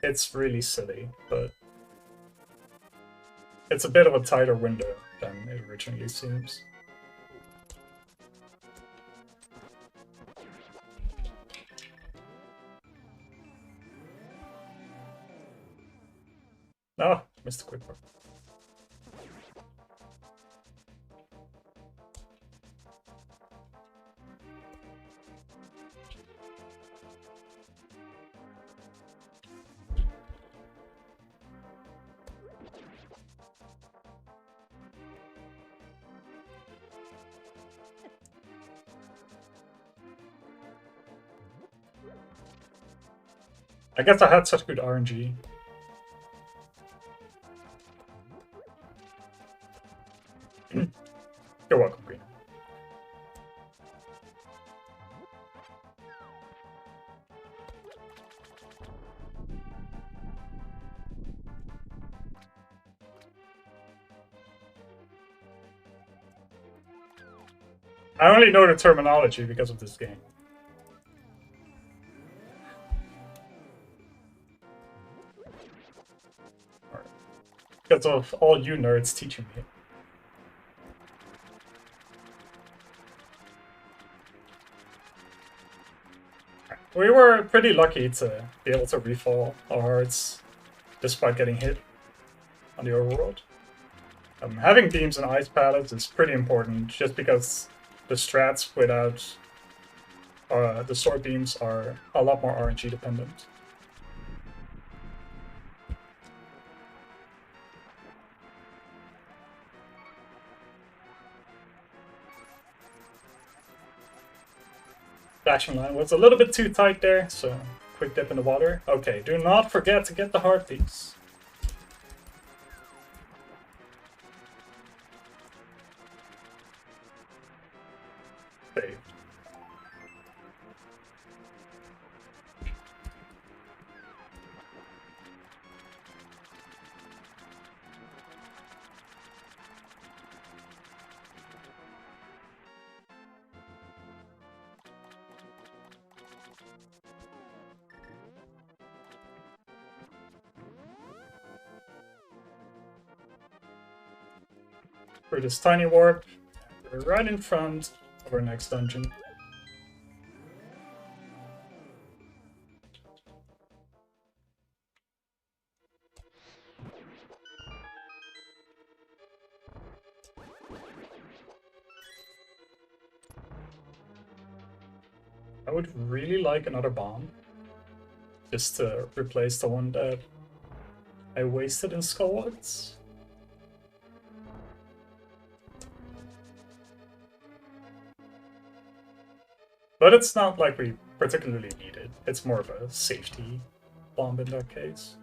It's really silly, but it's a bit of a tighter window than it originally seems. Oh, missed a quick one. I guess I had such good RNG. You're welcome, Green. I only know the terminology because of this game. Because of all you nerds teaching me. We were pretty lucky to be able to refall our hearts despite getting hit on the overworld. Having beams and ice pallets is pretty important just because the strats without the sword beams are a lot more RNG dependent. Dashing line was a little bit too tight there, so quick dip in the water. Okay, do not forget to get the heart piece. Saved. through this tiny warp. We're right in front of our next dungeon. I would really like another bomb, just to replace the one that I wasted in Skullwards. But it's not like we particularly need it. It's more of a safety bomb in that case.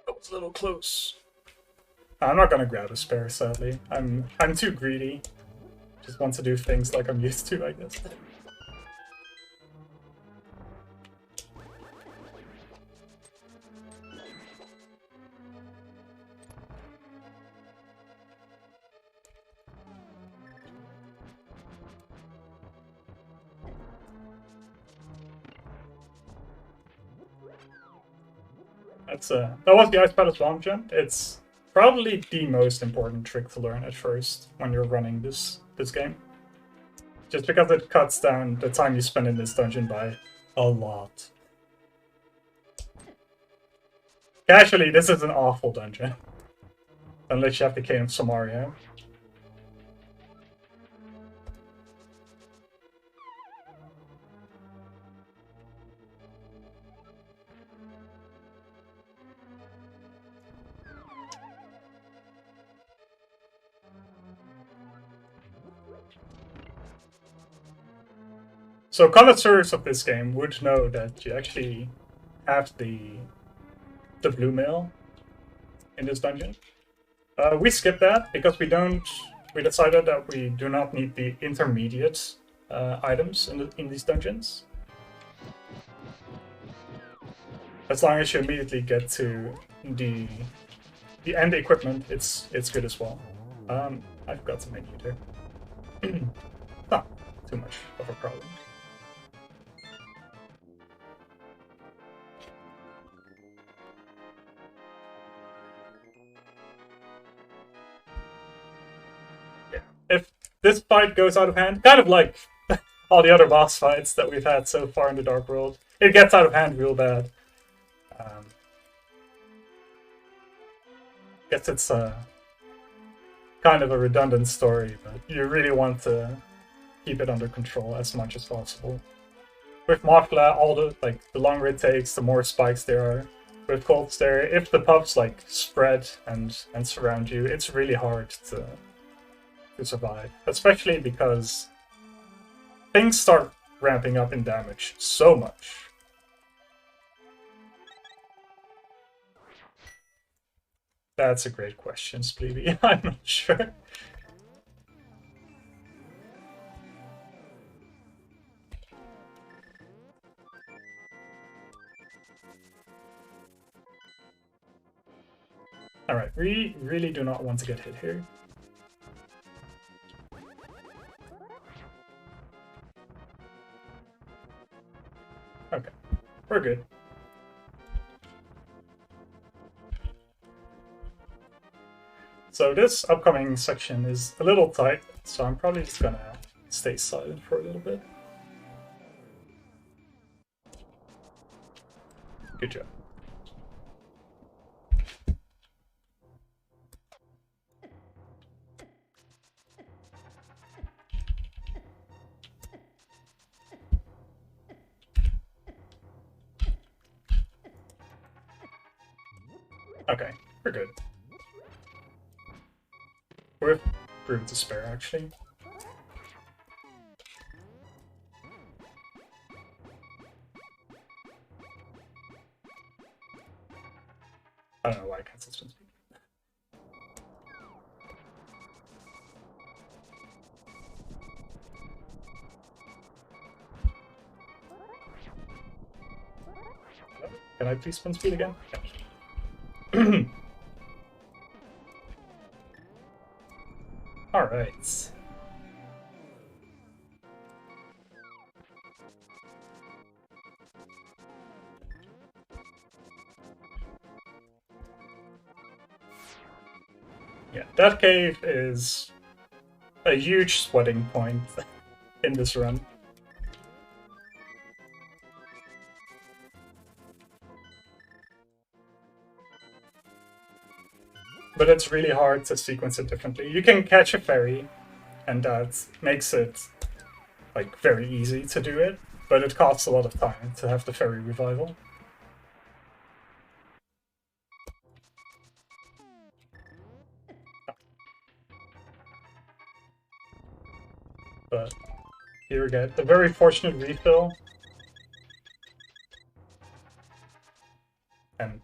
That was a little close. I'm not gonna grab a spare, sadly. I'm too greedy. Just want to do things like I'm used to, I guess. That was the Ice Palace Bomb Jump. It's probably the most important trick to learn at first when you're running this game. Just because it cuts down the time you spend in this dungeon by a lot. Casually, this is an awful dungeon. Unless you have the Cane of Samaria. So connoisseurs of this game would know that you actually have the blue mail in this dungeon. We skipped that because we decided that we do not need the intermediate items in these dungeons. As long as you immediately get to the end equipment, it's good as well. I've got some menu there. Not too much of a problem. If this fight goes out of hand, kind of like all the other boss fights that we've had so far in the Dark World, it gets out of hand real bad. Guess it's kind of a redundant story, but you really want to keep it under control as much as possible. With Mothla, the longer it takes, the more spikes there are. With Cold Stare, if the puffs spread and surround you, it's really hard to survive, especially because things start ramping up in damage so much. That's a great question, Spleevy. I'm not sure. Alright, we really do not want to get hit here. Okay, we're good. So this upcoming section is a little tight, so I'm probably just gonna stay silent for a little bit. Good job. Okay, we're good. We're room to spare, actually. I don't know why I can't spin speed. Can I please spin speed again? Yeah. Alright. Yeah, that cave is a huge sweating point in this run. But it's really hard to sequence it differently. You can catch a fairy, and that makes it like very easy to do it, but it costs a lot of time to have the fairy revival. But here we get a very fortunate refill. And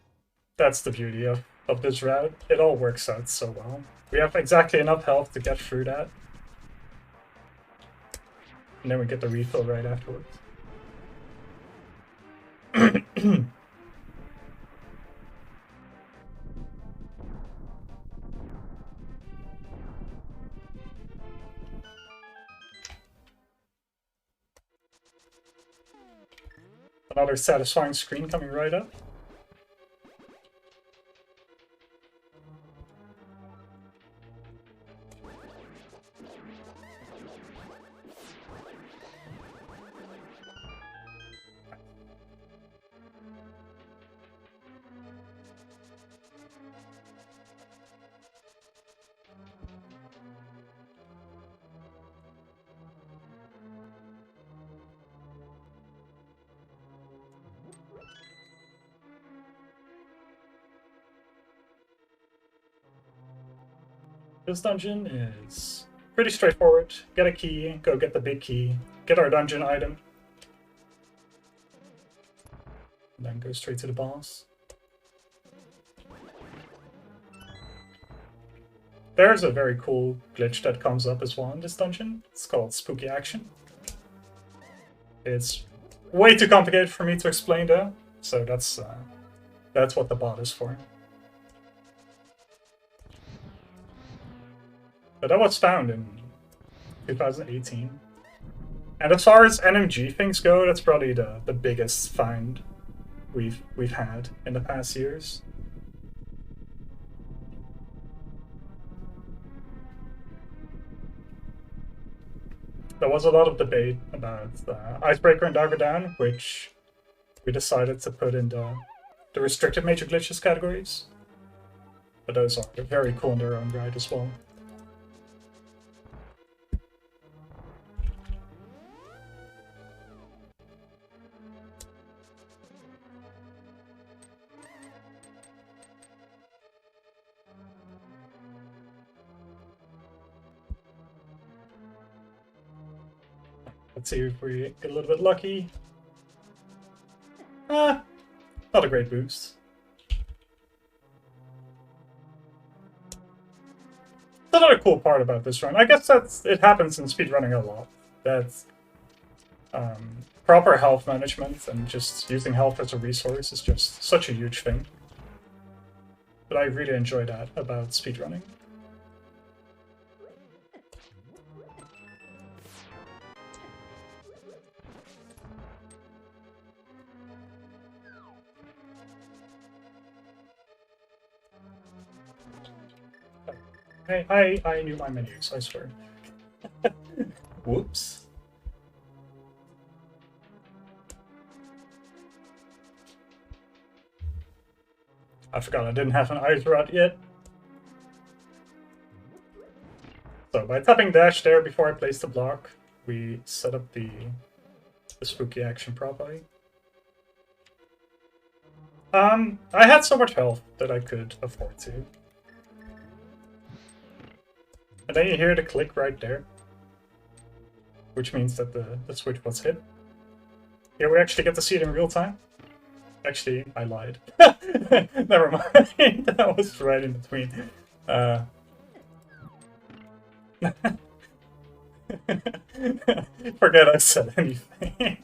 that's the beauty of this route. It all works out so well. We have exactly enough health to get through that. And then we get the refill right afterwards. Another satisfying screen coming right up. This dungeon is pretty straightforward. Get a key, go get the big key, get our dungeon item, and then go straight to the boss. There's a very cool glitch that comes up as well in this dungeon. It's called Spooky Action. It's way too complicated for me to explain though, so that's what the bot is for. But that was found in 2018. And as far as NMG things go, that's probably the biggest find we've had in the past years. There was a lot of debate about Icebreaker and Diver Down, which we decided to put in the restricted major glitches categories. But those are very cool in their own right as well. Let's see if we get a little bit lucky. Not a great boost. Another cool part about this run, I guess it happens in speedrunning a lot. That's proper health management and just using health as a resource is just such a huge thing. But I really enjoy that about speedrunning. I knew my menus, I swear. Whoops. I forgot I didn't have an ice rod yet. So by tapping dash there before I place the block, we set up the spooky action properly. I had so much health that I could afford to. And then you hear the click right there, which means that the switch was hit. Here we actually get to see it in real time. Actually, I lied. Never mind. That was right in between. Forget I said anything.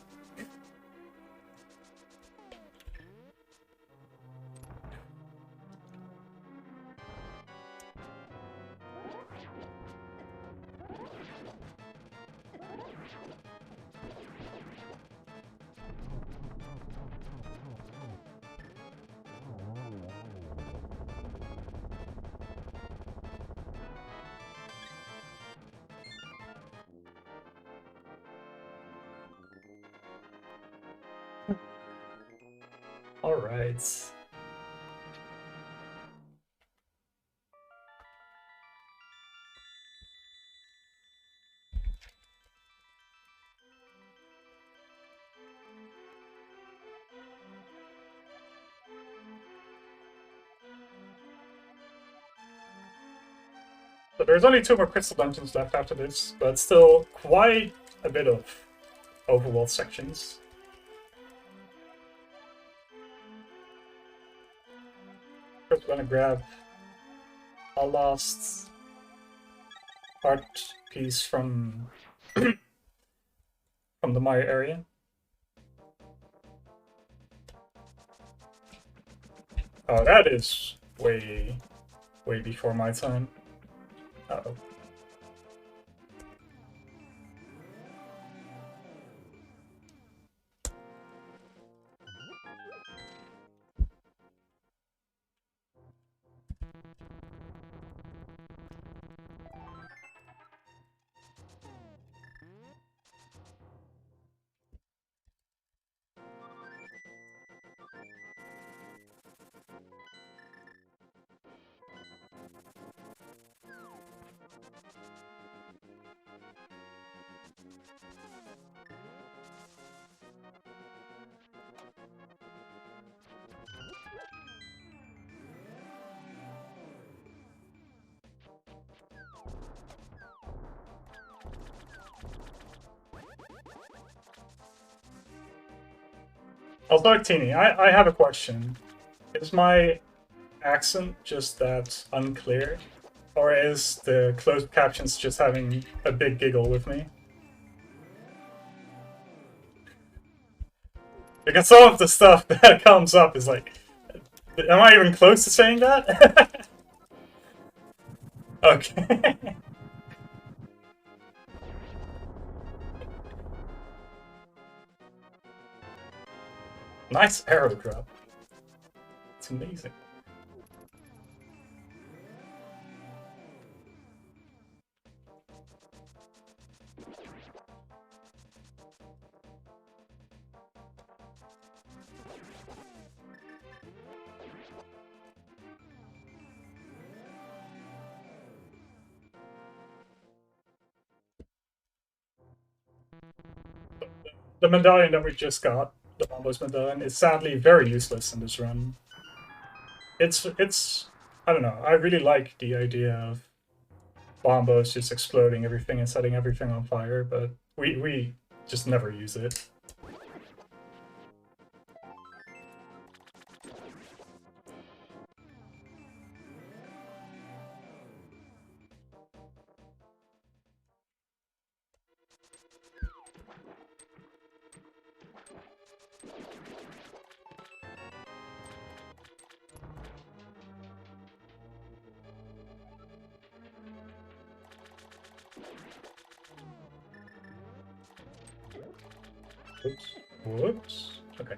All right. So there's only 2 more crystal dungeons left after this, but still quite a bit of overworld sections. First, we're gonna grab a last art piece from the Maya area. Oh, that is way before my time. Uh-oh. Also, Tini, I have a question. Is my accent just that unclear? Or is the closed captions just having a big giggle with me? Because some of the stuff that comes up is like, am I even close to saying that? Okay. Nice arrow drop. It's amazing. The medallion that we just got, the Bombos medallion, is sadly very useless in this run. It's I don't know. I really like the idea of Bombos just exploding everything and setting everything on fire, but we just never use it. Oops. Whoops. Okay.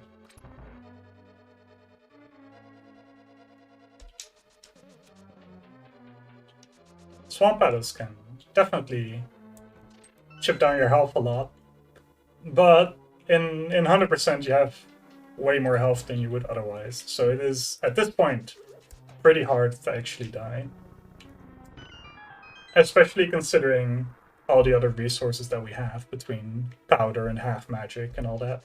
Swamp battles can definitely chip down your health a lot, but in 100% you have way more health than you would otherwise. So it is at this point pretty hard to actually die, especially considering all the other resources that we have between powder and half magic and all that.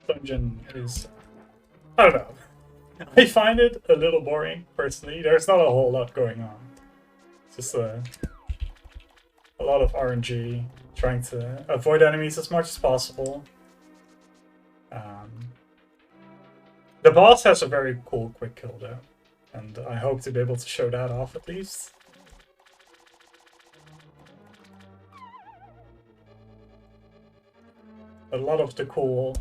Dungeon is, I don't know. I find it a little boring personally. There's not a whole lot going on. It's just a lot of RNG, trying to avoid enemies as much as possible. The boss has a very cool quick kill though, and I hope to be able to show that off at least. A lot of the cool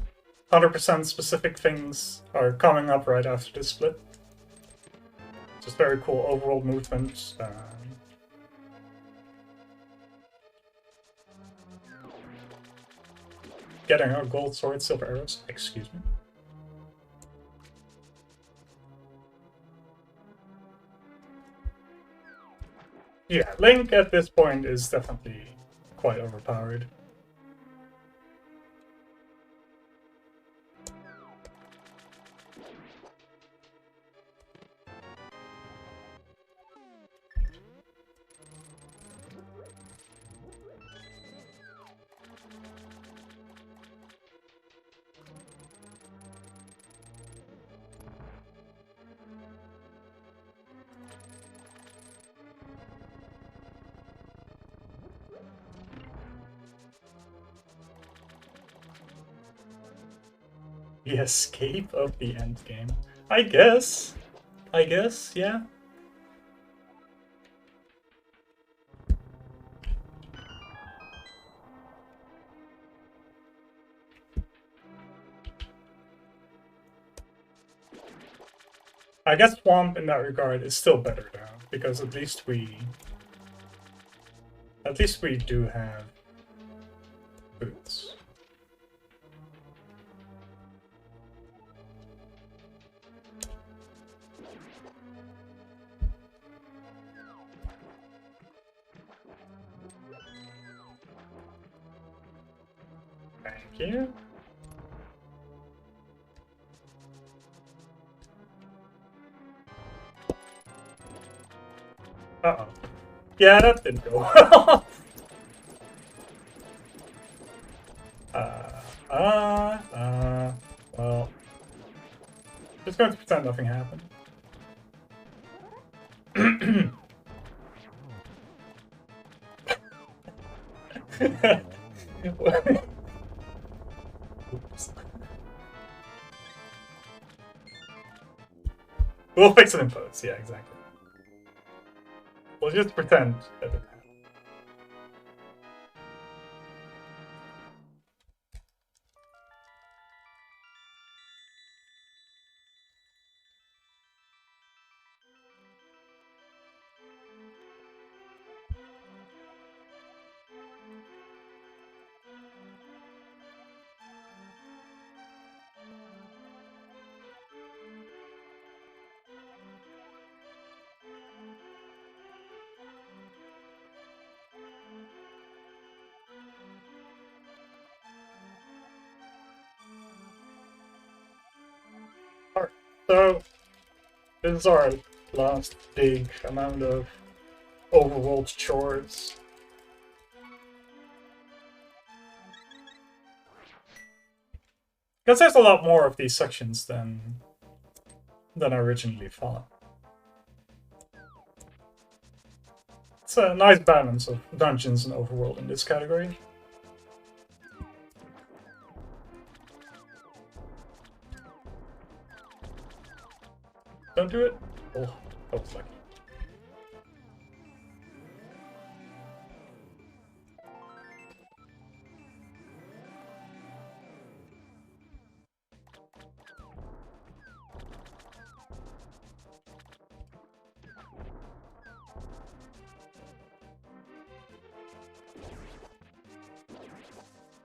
100% specific things are coming up right after this split. Just very cool overall movement. Getting a gold sword, silver arrows, excuse me. Yeah, Link at this point is definitely quite overpowered. The escape of the end game. I guess, yeah. I guess Swamp in that regard is still better though, because at least we do have boots. Thank you. Uh-oh. Yeah, that didn't go well. Well. Just going to pretend nothing happened. Oops. We'll fix it in post, yeah, exactly. We'll just pretend that it happened. Alright, so this is our last big amount of overworld chores. Because there's a lot more of these sections than I originally thought. It's a nice balance of dungeons and overworld in this category. Don't do it. Oh, that was lucky.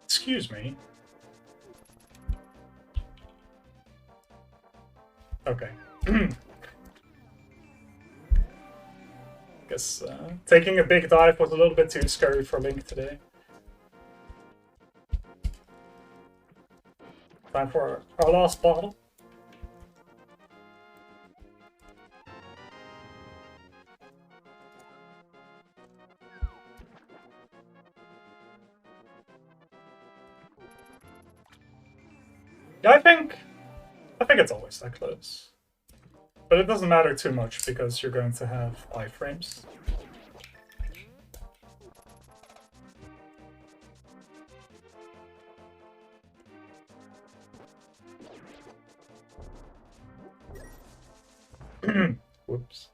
Excuse me. Okay. Guess taking a big dive was a little bit too scary for Link today. Time for our last bottle. Yeah, I think it's always that close. But it doesn't matter too much because you're going to have iframes. Whoops.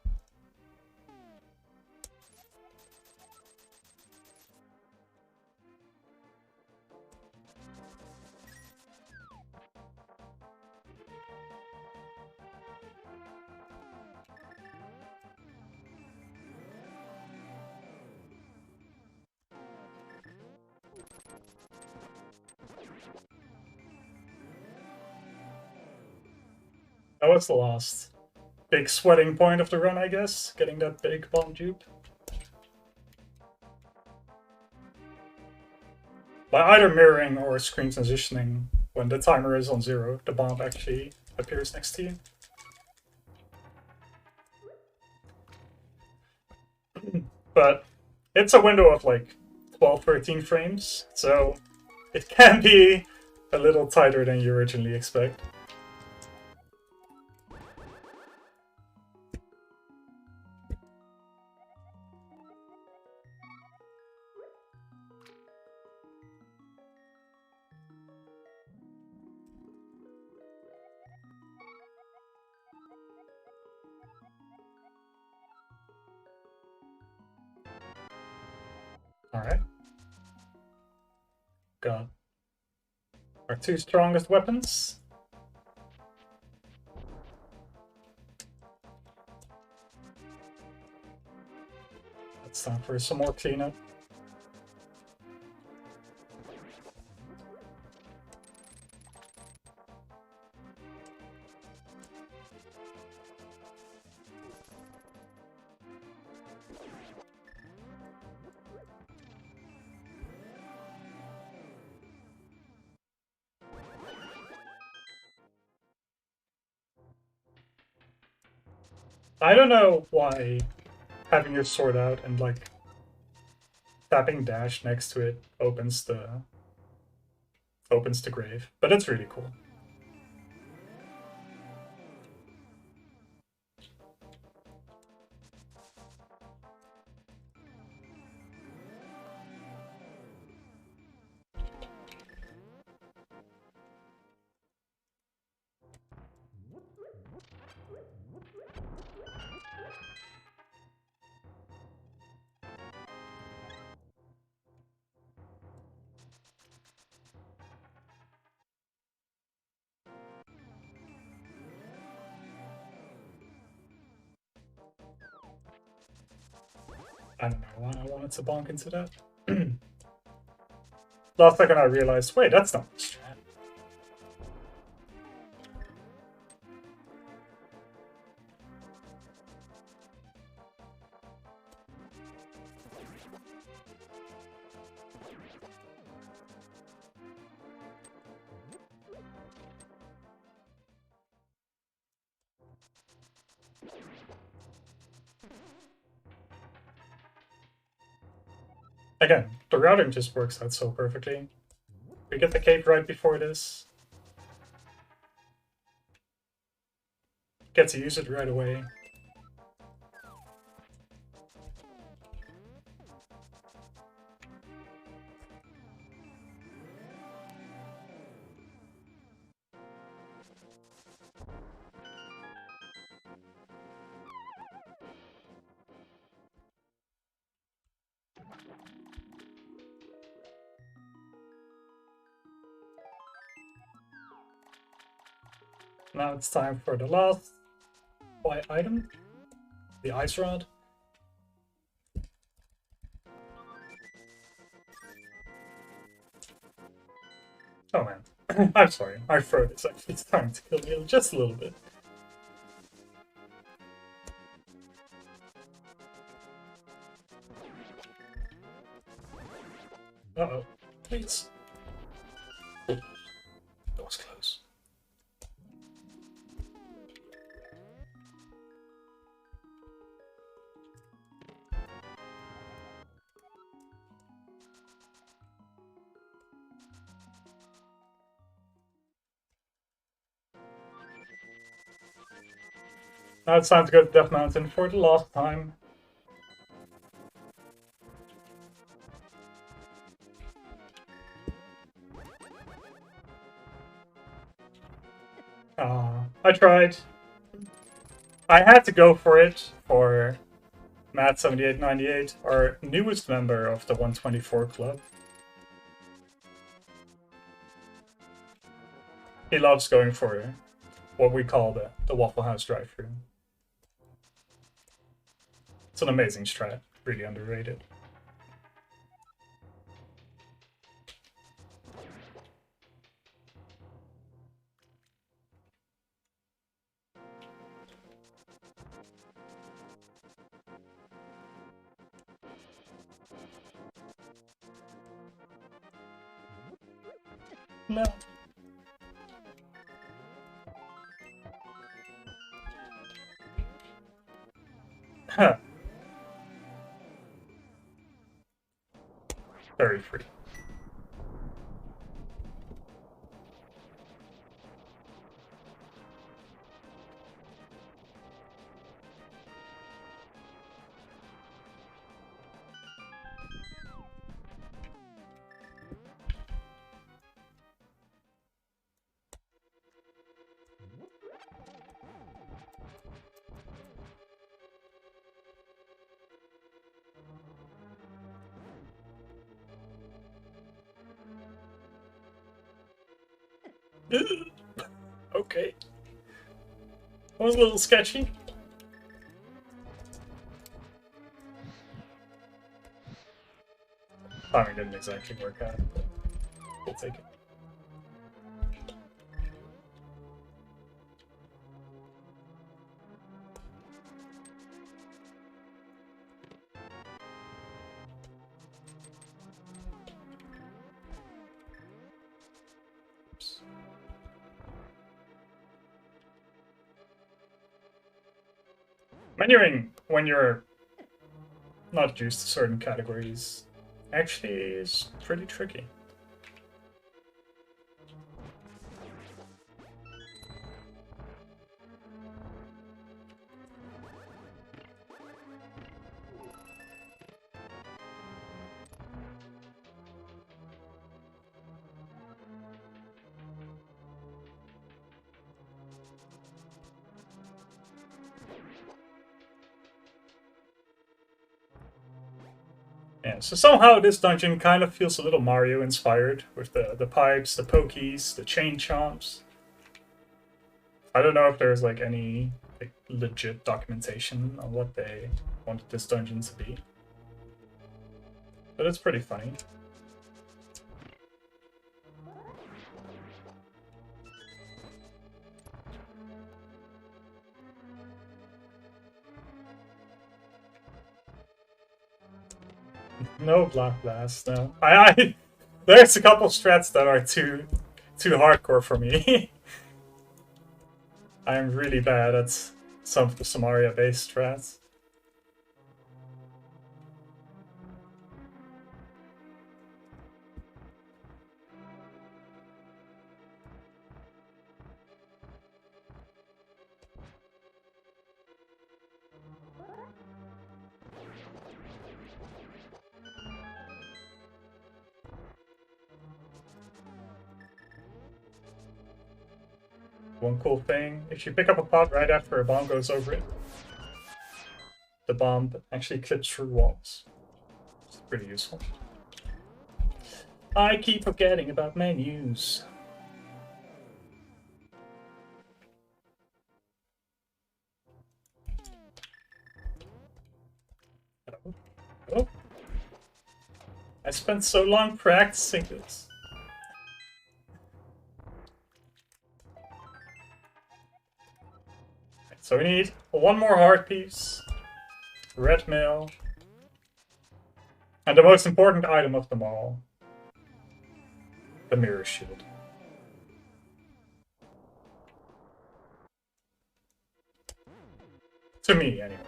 That was the last big sweating point of the run, I guess. Getting that big bomb dupe. By either mirroring or screen transitioning, when the timer is on 0, the bomb actually appears next to you. But it's a window of like 12, 13 frames, so it can be a little tighter than you originally expect. Alright. Got our 2 strongest weapons. It's time for some more cleanup. I don't know why having your sword out and like tapping dash next to it opens the grave, but it's really cool. I don't know why I wanted to bonk into that. Last second I realized, wait, that's not the strat. Again, the routing just works out so perfectly. We get the cape right before this. Get to use it right away. Now it's time for the last item, the ice rod. Oh man, I'm sorry, my throat is actually starting to kill me just a little bit. Uh-oh, please. That was close. That sounds good, Death Mountain, for the last time. I tried. I had to go for it for Matt7898, our newest member of the 124 club. He loves going for what we call the Waffle House drive-thru. It's an amazing strat, really underrated. No. Huh. Very free. Okay. That was a little sketchy. Timing didn't exactly work out, but we'll take it. Oops. Menuing when you're not used to certain categories actually is pretty tricky. Yeah, so somehow this dungeon kind of feels a little Mario inspired with the pipes, the pokies, the chain chomps. I don't know if there's like any like legit documentation on what they wanted this dungeon to be, but it's pretty funny. No Black Blast, no. There's a couple strats that are too hardcore for me. I'm really bad at some of the Samaria-based strats. One cool thing, if you pick up a pot right after a bomb goes over it, the bomb actually clips through walls. It's pretty useful. I keep forgetting about menus. Oh. I spent so long practicing this. So we need one more heart piece, red mail, and the most important item of them all, the mirror shield. To me, anyway.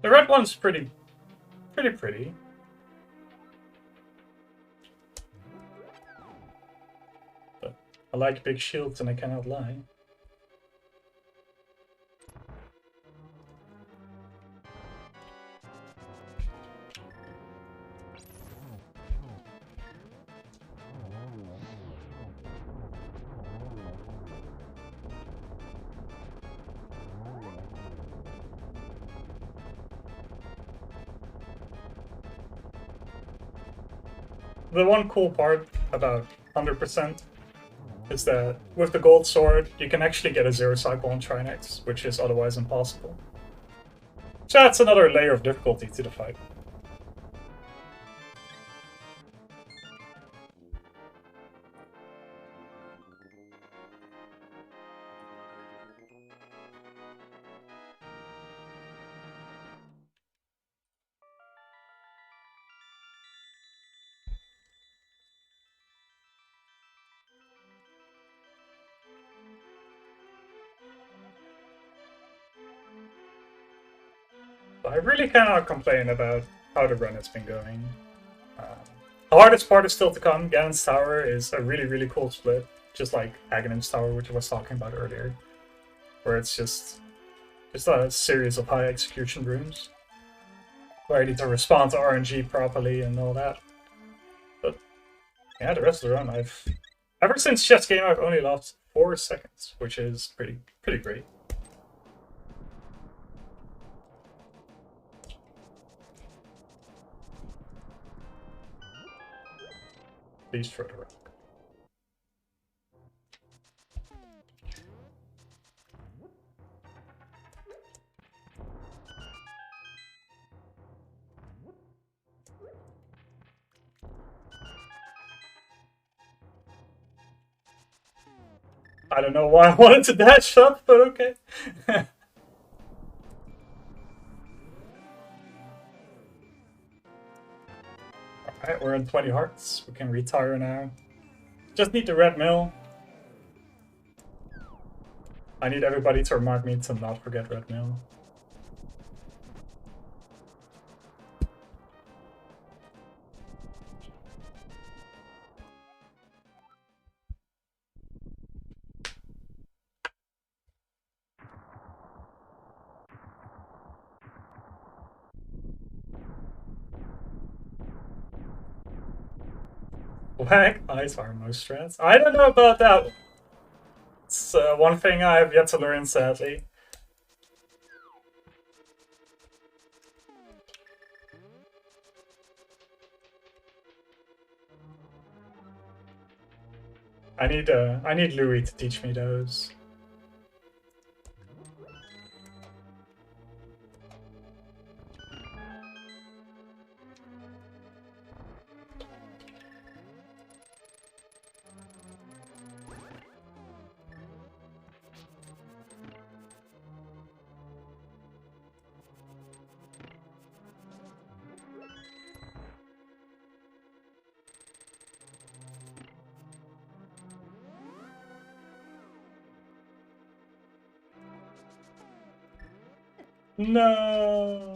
The red one's pretty. Pretty. But I like big shields and I cannot lie. The one cool part about 100% is that with the gold sword, you can actually get a 0 cycle on Trinex, which is otherwise impossible. So that's another layer of difficulty to the fight. I really cannot complain about how the run has been going. The hardest part is still to come. Ganon's Tower is a really cool split, just like Aghanim's Tower, which I was talking about earlier, where it's just a series of high execution rooms, where I need to respond to RNG properly and all that. But yeah, the rest of the run, ever since chess game, I've only lost 4 seconds, which is pretty great. Please throw the rock. I don't know why I wanted to dash up, but okay. Alright, we're in 20 hearts. We can retire now. Just need the red mill. I need everybody to remind me to not forget red mill. Black eyes are most strats. I don't know about that one. It's one thing I have yet to learn, sadly. I need Louis to teach me those. No.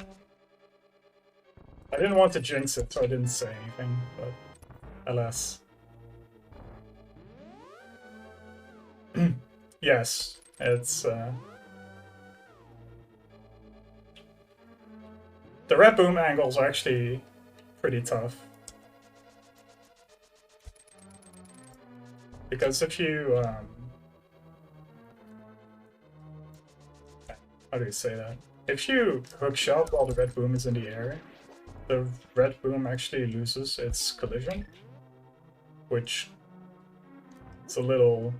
I didn't want to jinx it, so I didn't say anything, but alas. Yes, it's the red boom angles are actually pretty tough. Because if you how do you say that? If you hook shot while the red boom is in the air, the red boom actually loses its collision, which is a little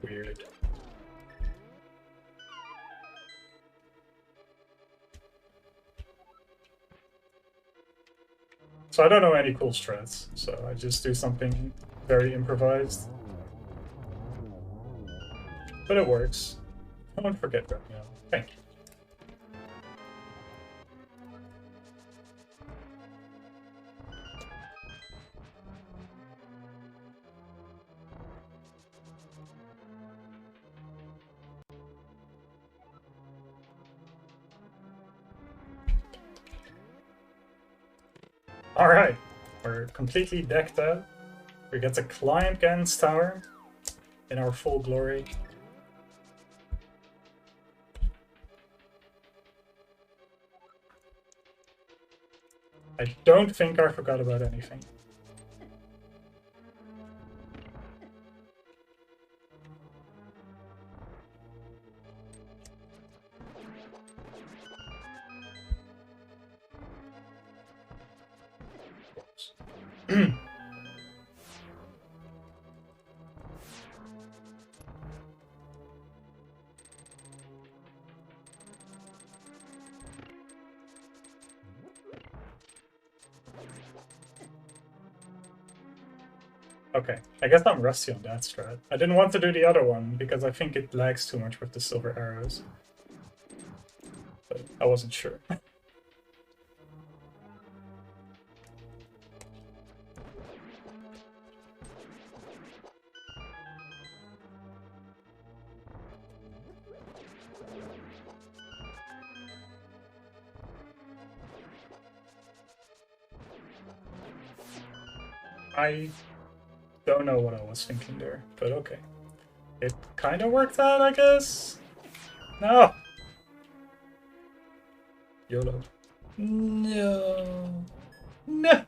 weird. So I don't know any cool strats, so I just do something very improvised. But it works. Don't forget that, you know. Thank you. Alright, we're completely decked out. We get to climb Gan's tower in our full glory. I don't think I forgot about anything. Okay, I guess I'm rusty on that strat. I didn't want to do the other one because I think it lags too much with the silver arrows. But I wasn't sure. I don't know what I was thinking there, but okay. It kind of worked out, I guess? No! YOLO. No. No!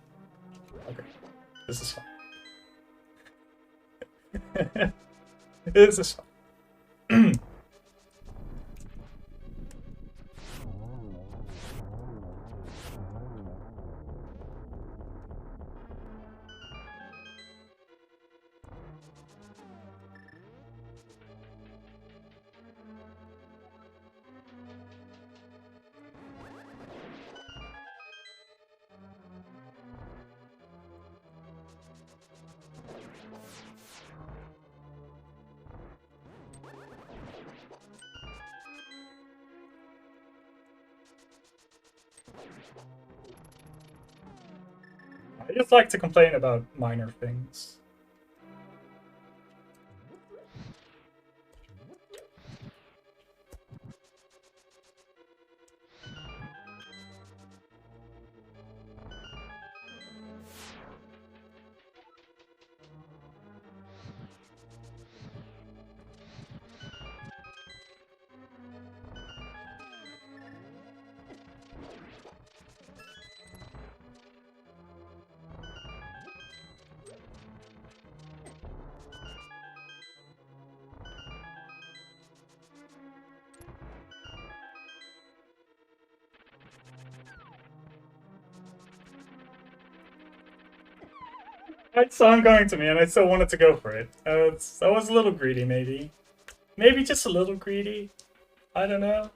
Okay. This is fine. This is fine. I just like to complain about minor things. I saw him going to me and I still wanted to go for it. I was a little greedy, maybe. Maybe just a little greedy. I don't know.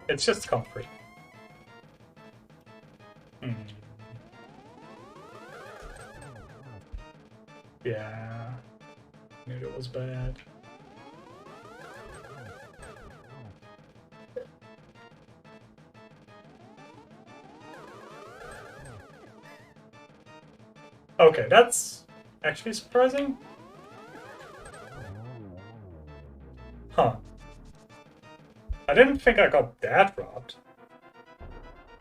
It's just comfort. Yeah. Knew it was bad. Okay, that's actually surprising. Huh. I didn't think I got that robbed.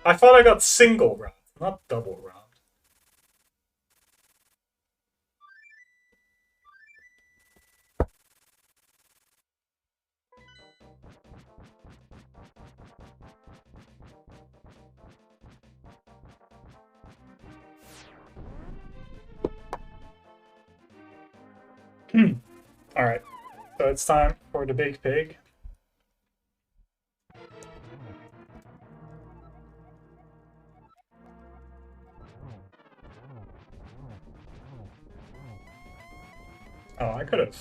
I thought I got single robbed, not double robbed. Alright, so it's time for the big pig. Oh, I could have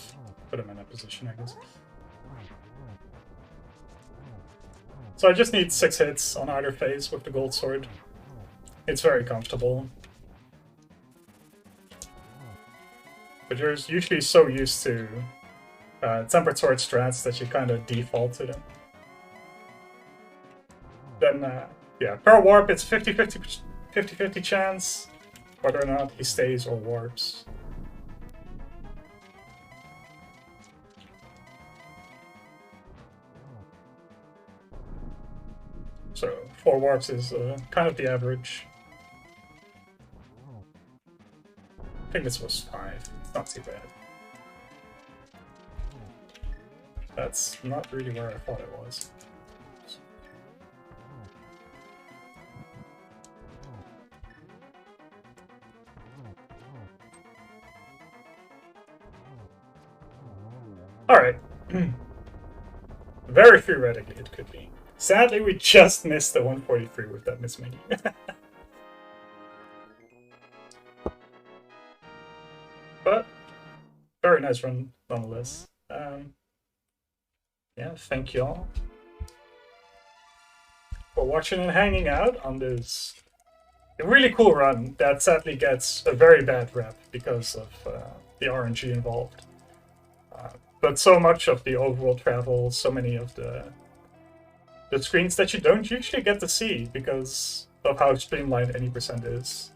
put him in a position, I guess. So I just need 6 hits on either phase with the gold sword. It's very comfortable. But you're usually so used to tempered sword strats that you kind of default to them. Then, yeah, per warp it's 50-50 chance whether or not he stays or warps. So 4 warps is kind of the average. I think this was 5. It's not too bad. That's not really where I thought it was. Alright. Very theoretically it could be. Sadly, we just missed the 143 with that Miss Mini. But, very nice run nonetheless. Yeah, thank you all for watching and hanging out on this really cool run that sadly gets a very bad rep because of the RNG involved. But so much of the overworld travel, so many of the screens that you don't usually get to see because of how streamlined any percent is.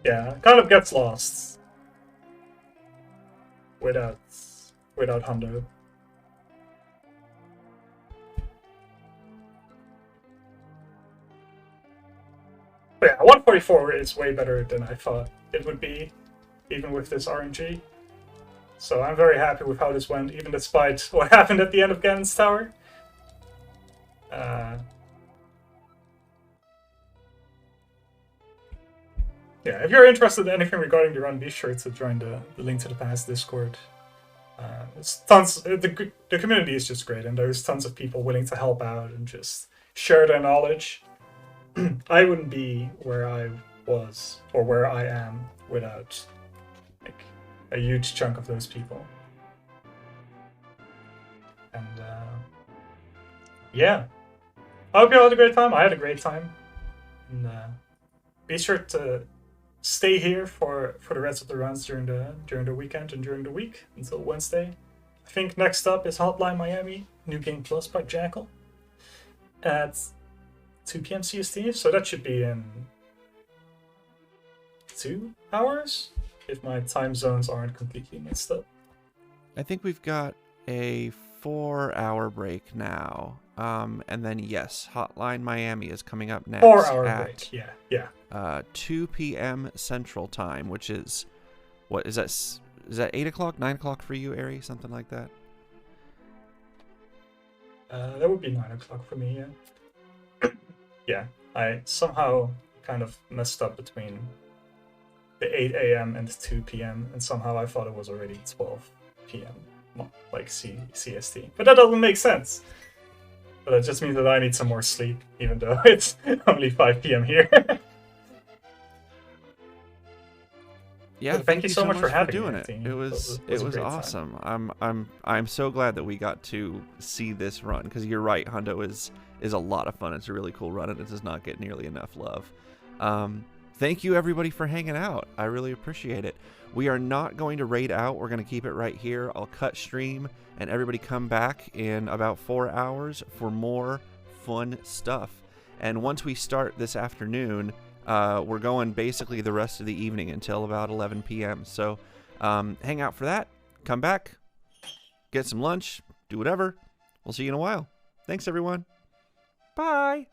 Yeah, kind of gets lost without Hundo. But yeah, 144 is way better than I thought it would be, even with this RNG. So I'm very happy with how this went, even despite what happened at the end of Ganon's Tower. Yeah, if you're interested in anything regarding the run, be sure to join the Link to the Past Discord. It's tons. The community is just great, and there's tons of people willing to help out and just share their knowledge. I wouldn't be where I was or where I am without like a huge chunk of those people. And yeah, I hope you all had a great time. I had a great time, and be sure to stay here for the rest of the runs during the weekend and during the week until Wednesday. I think next up is Hotline Miami, New Game Plus by Jackal at 2 p.m. CST, so that should be in 2 hours, if my time zones aren't completely messed up. I think we've got a 4-hour break now. And then, yes, Hotline Miami is coming up next. 4-hour break, yeah. 2 p.m. Central Time, which is, what, is that 8 o'clock, 9 o'clock for you, Eri? Something like that? That would be 9 o'clock for me, yeah. Yeah, I somehow kind of messed up between the 8 a.m. and 2 p.m. and somehow I thought it was already 12 p.m. like CST. But that doesn't make sense. But that just means that I need some more sleep, even though it's only 5 p.m. here. Yeah, thank you so much for having doing me, it. Team. It was awesome. I'm so glad that we got to see this run, because you're right, Hundo is a lot of fun. It's a really cool run, and it does not get nearly enough love. Thank you everybody for hanging out. I really appreciate it. We are not going to raid out. We're going to keep it right here. I'll cut stream, and everybody come back in about 4 hours for more fun stuff. And once we start this afternoon, we're going basically the rest of the evening until about 11 p.m. So hang out for that. Come back, get some lunch, do whatever. We'll see you in a while. Thanks, everyone. Bye.